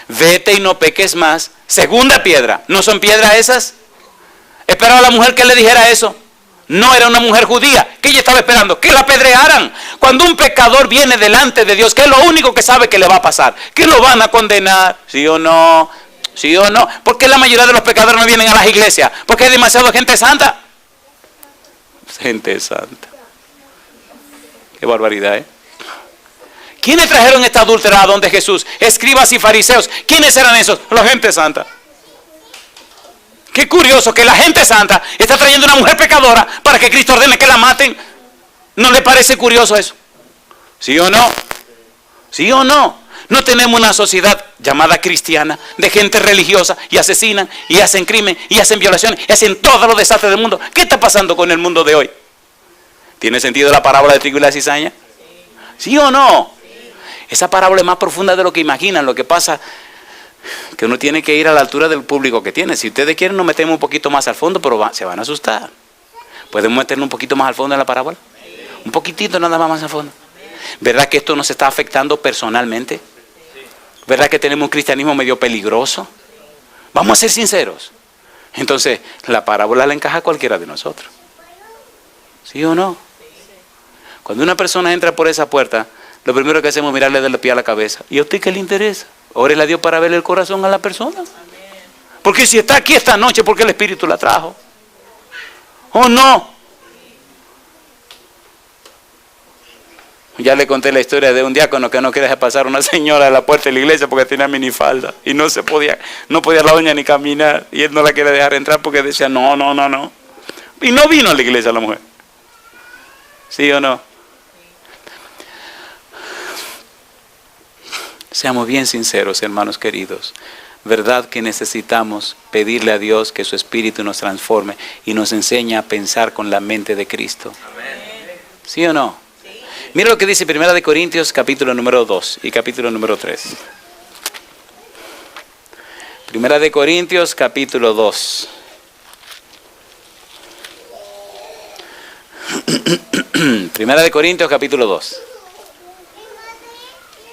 Vete y no peques más. Segunda piedra. ¿No son piedras esas? Esperaba la mujer que le dijera eso. No era una mujer judía. ¿Qué ella estaba esperando? Que la apedrearan. Cuando un pecador viene delante de Dios, ¿qué es lo único que sabe que le va a pasar? Que lo van a condenar. ¿Sí o no? ¿Sí o no? ¿Por qué la mayoría de los pecadores no vienen a las iglesias? Porque hay demasiada gente santa. Gente santa. Qué barbaridad, ¿eh? ¿Quiénes trajeron esta adúltera a donde Jesús? Escribas y fariseos. ¿Quiénes eran esos? La gente santa. Qué curioso que la gente santa está trayendo una mujer pecadora para que Cristo ordene que la maten. ¿No le parece curioso eso? ¿Sí o no? ¿Sí o no? No tenemos una sociedad llamada cristiana de gente religiosa y asesinan y hacen crimen y hacen violaciones y hacen todos los desastres del mundo. ¿Qué está pasando con el mundo de hoy? ¿Tiene sentido la parábola de trigo y la cizaña? ¿Sí o no? Esa parábola es más profunda de lo que imaginan. Lo que pasa que uno tiene que ir a la altura del público que tiene. Si ustedes quieren nos metemos un poquito más al fondo, pero se van a asustar. ¿Podemos meternos un poquito más al fondo en la parábola? Un poquitito nada más al fondo. ¿Verdad que esto nos está afectando personalmente? ¿Verdad que tenemos un cristianismo medio peligroso? Vamos a ser sinceros. Entonces, la parábola la encaja a cualquiera de nosotros. ¿Sí o no? Cuando una persona entra por esa puerta, lo primero que hacemos es mirarle de la pie a la cabeza. ¿Y a usted qué le interesa? Órele a Dios para verle el corazón a la persona. Porque si está aquí esta noche, porque el Espíritu la trajo. ¿O no? Ya le conté la historia de un diácono que no quería dejar pasar a una señora a la puerta de la iglesia porque tenía minifalda y no podía la doña ni caminar y él no la quería dejar entrar porque decía no. Y no vino a la iglesia la mujer. ¿Sí o no? Seamos bien sinceros, hermanos queridos. ¿Verdad que necesitamos pedirle a Dios que su Espíritu nos transforme y nos enseñe a pensar con la mente de Cristo? ¿Sí o no? Mira lo que dice 1 Corintios capítulo número 2 y capítulo número 3. 1 Corintios capítulo 2. Primera de Corintios capítulo 2.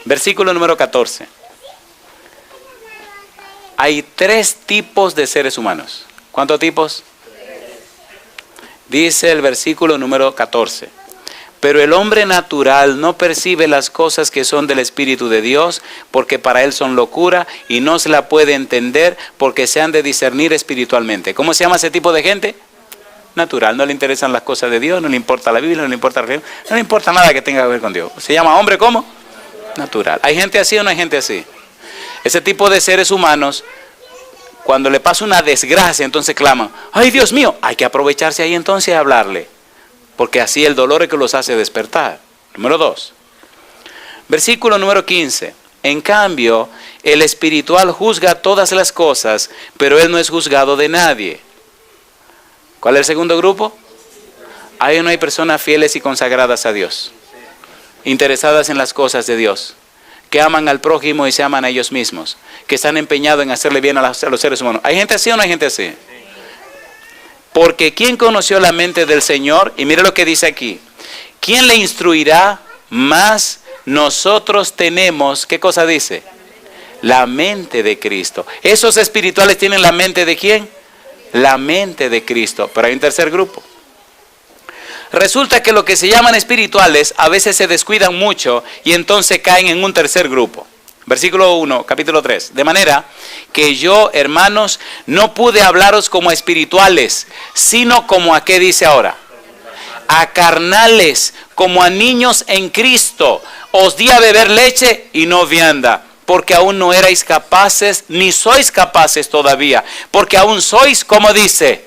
Versículo número 14. Hay 3 tipos de seres humanos. ¿Cuántos tipos? Dice el versículo número 14. Pero el hombre natural no percibe las cosas que son del Espíritu de Dios, porque para él son locura y no se la puede entender porque se han de discernir espiritualmente. ¿Cómo se llama ese tipo de gente? Natural. No le interesan las cosas de Dios, no le importa la Biblia, no le importa la religión, no le importa nada que tenga que ver con Dios. ¿Se llama hombre cómo? Natural. ¿Hay gente así o no hay gente así? Ese tipo de seres humanos, cuando le pasa una desgracia, entonces claman, ¡ay, Dios mío! Hay que aprovecharse ahí entonces a hablarle. Porque así el dolor es que los hace despertar. Número 2. Versículo número 15. En cambio, el espiritual juzga todas las cosas, pero él no es juzgado de nadie. ¿Cuál es el segundo grupo? Ahí no hay personas fieles y consagradas a Dios, interesadas en las cosas de Dios, que aman al prójimo y se aman a ellos mismos, que están empeñados en hacerle bien a los seres humanos. ¿Hay gente así o no hay gente así? Porque ¿quién conoció la mente del Señor? Y mire lo que dice aquí. ¿Quién le instruirá? Más nosotros tenemos, ¿qué cosa dice? La mente de Cristo. ¿Esos espirituales tienen la mente de quién? La mente de Cristo. Pero hay un tercer grupo. Resulta que lo que se llaman espirituales a veces se descuidan mucho y entonces caen en un tercer grupo. Versículo 1, capítulo 3. De manera que yo, hermanos, no pude hablaros como espirituales, sino como a qué dice ahora. A carnales, como a niños en Cristo. Os di a beber leche y no vianda, porque aún no erais capaces, ni sois capaces todavía, porque aún sois, como dice,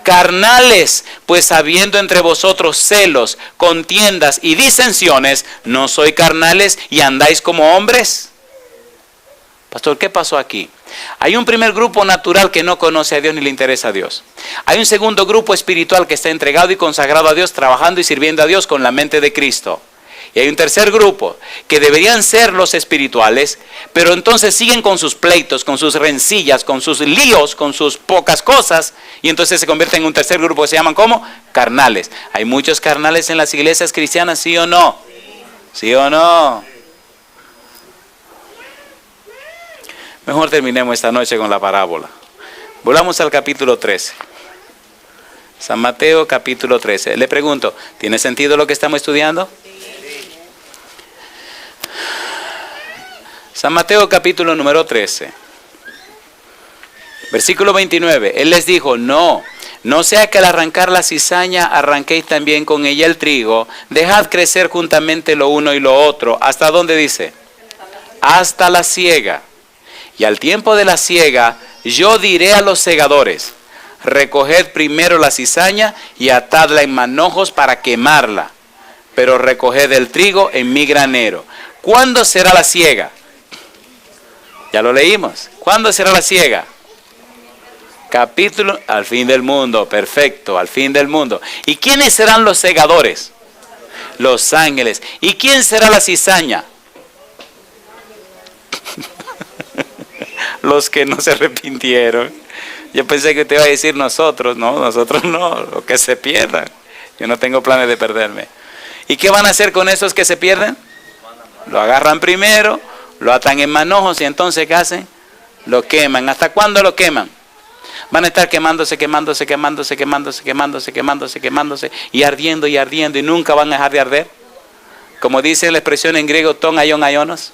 carnales, pues habiendo entre vosotros celos, contiendas y disensiones, ¿no sois carnales y andáis como hombres? Pastor, ¿qué pasó aquí? Hay un primer grupo natural que no conoce a Dios ni le interesa a Dios. Hay un segundo grupo espiritual que está entregado y consagrado a Dios, trabajando y sirviendo a Dios con la mente de Cristo. Y hay un tercer grupo que deberían ser los espirituales, pero entonces siguen con sus pleitos, con sus rencillas, con sus líos, con sus pocas cosas, y entonces se convierten en un tercer grupo que se llaman ¿cómo? Carnales. ¿Hay muchos carnales en las iglesias cristianas, sí o no? ¿Sí o no? Mejor terminemos esta noche con la parábola. Volvamos al capítulo 13. San Mateo capítulo 13. Le pregunto, ¿tiene sentido lo que estamos estudiando? San Mateo capítulo número 13. Versículo 29. Él les dijo, no sea que al arrancar la cizaña arranquéis también con ella el trigo. Dejad crecer juntamente lo uno y lo otro. ¿Hasta dónde dice? Hasta la siega. Y al tiempo de la siega, yo diré a los segadores, Recoged primero la cizaña y atadla en manojos para quemarla, pero recoged el trigo en mi granero. ¿Cuándo será la siega? Ya lo leímos. ¿Cuándo será la siega? Capítulo, al fin del mundo, perfecto, al fin del mundo. ¿Y quiénes serán los segadores? Los ángeles. ¿Y quién será la cizaña? Los que no se arrepintieron. Yo pensé que usted iba a decir nosotros. No, nosotros no, los que se pierdan. Yo no tengo planes de perderme. ¿Y qué van a hacer con esos que se pierden? Lo agarran primero, lo atan en manojos y entonces ¿qué hacen? Lo queman. ¿Hasta cuándo lo queman? Van a estar quemándose y ardiendo y nunca van a dejar de arder. Como dice la expresión en griego, ton aion aionos.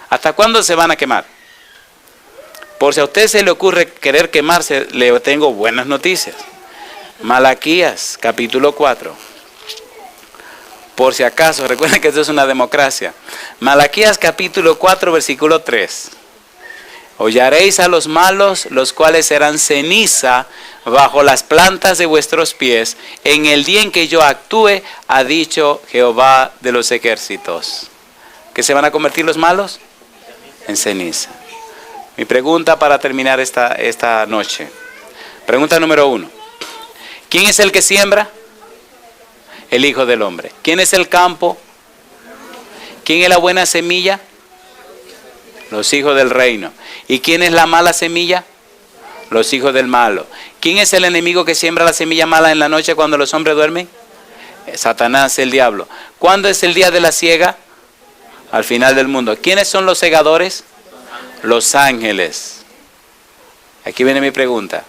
¿Hasta cuándo se van a quemar? Por si a usted se le ocurre querer quemarse, le tengo buenas noticias. Malaquías, capítulo 4. Por si acaso, recuerden que esto es una democracia. Malaquías, capítulo 4, versículo 3. Hollaréis a los malos, los cuales serán ceniza bajo las plantas de vuestros pies, en el día en que yo actúe, ha dicho Jehová de los ejércitos. ¿Qué se van a convertir los malos? En ceniza. Mi pregunta para terminar esta noche. Pregunta número 1. ¿Quién es el que siembra? El Hijo del Hombre. ¿Quién es el campo? ¿Quién es la buena semilla? Los hijos del reino. ¿Y quién es la mala semilla? Los hijos del malo. ¿Quién es el enemigo que siembra la semilla mala en la noche cuando los hombres duermen? Satanás, el diablo. ¿Cuándo es el día de la siega? Al final del mundo. ¿Quiénes son los segadores? Los ángeles. Aquí viene mi pregunta.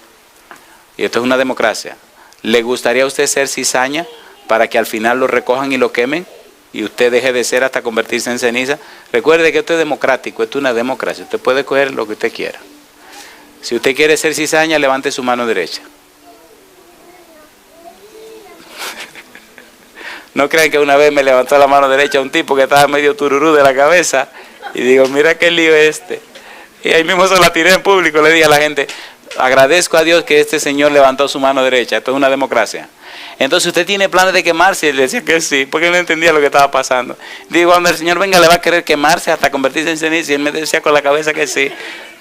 Y esto es una democracia. ¿Le gustaría a usted ser cizaña para que al final lo recojan y lo quemen? Y usted deje de ser hasta convertirse en ceniza. Recuerde que esto es democrático, esto es una democracia. Usted puede coger lo que usted quiera. Si usted quiere ser cizaña, levante su mano derecha. No crean que una vez me levantó la mano derecha un tipo que estaba medio tururú de la cabeza. Y digo, mira qué lío es este. Y ahí mismo se la tiré en público. Le dije a la gente, agradezco a Dios que este señor levantó su mano derecha. Esto es una democracia. Entonces usted tiene planes de quemarse. Y le decía que sí, porque no entendía lo que estaba pasando. Digo, cuando el Señor venga le va a querer quemarse hasta convertirse en ceniza. Y él me decía con la cabeza que sí.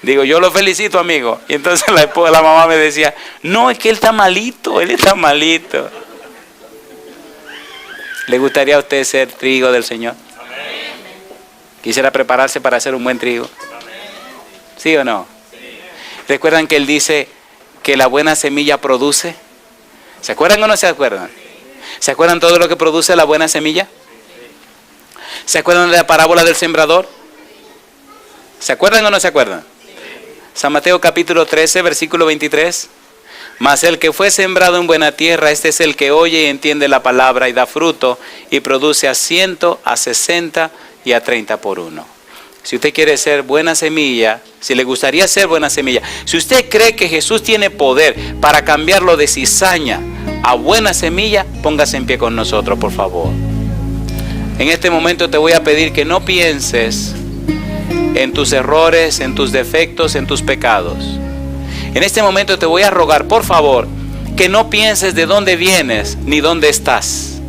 Digo, yo lo felicito, amigo. Y entonces la mamá me decía, no, es que él está malito, él está malito. ¿Le gustaría a usted ser trigo del Señor? Quisiera prepararse para hacer un buen trigo. ¿Sí o no? ¿Recuerdan que Él dice que la buena semilla produce? ¿Se acuerdan o no se acuerdan? ¿Se acuerdan todo lo que produce la buena semilla? ¿Se acuerdan de la parábola del sembrador? ¿Se acuerdan o no se acuerdan? San Mateo capítulo 13, versículo 23. Mas el que fue sembrado en buena tierra, este es el que oye y entiende la palabra y da fruto y produce a 100, a 60 y a 30 por uno. Si usted quiere ser buena semilla, si le gustaría ser buena semilla, si usted cree que Jesús tiene poder para cambiarlo de cizaña a buena semilla, póngase en pie con nosotros, por favor. En este momento te voy a pedir que no pienses en tus errores, en tus defectos, en tus pecados. En este momento te voy a rogar, por favor, que no pienses de dónde vienes ni dónde estás.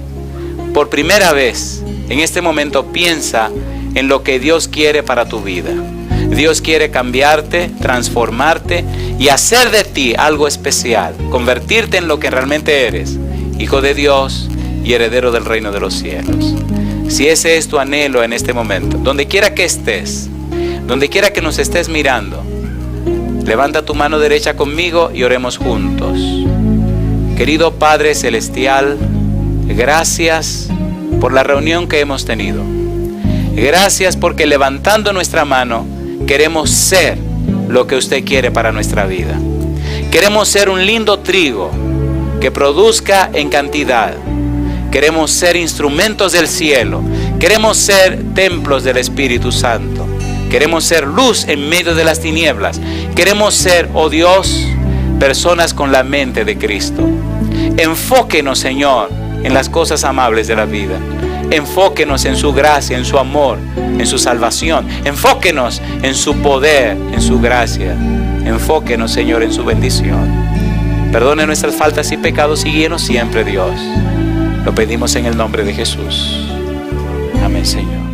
Por primera vez, en este momento piensa en lo que Dios quiere para tu vida. Dios quiere cambiarte, transformarte y hacer de ti algo especial, convertirte en lo que realmente eres, hijo de Dios y heredero del reino de los cielos. Si ese es tu anhelo en este momento, donde quiera que estés, donde quiera que nos estés mirando, levanta tu mano derecha conmigo y oremos juntos. Querido Padre Celestial, gracias por la reunión que hemos tenido. Gracias porque levantando nuestra mano queremos ser lo que usted quiere para nuestra vida. Queremos ser un lindo trigo que produzca en cantidad. Queremos ser instrumentos del cielo. Queremos ser templos del Espíritu Santo. Queremos ser luz en medio de las tinieblas. Queremos ser, oh Dios, personas con la mente de Cristo. Enfóquenos, Señor, en las cosas amables de la vida. Enfóquenos en su gracia, en su amor, en su salvación. Enfóquenos en su poder, en su gracia. Enfóquenos, Señor, en su bendición. Perdone nuestras faltas y pecados y guíenos siempre, Dios. Lo pedimos en el nombre de Jesús. Amén, Señor.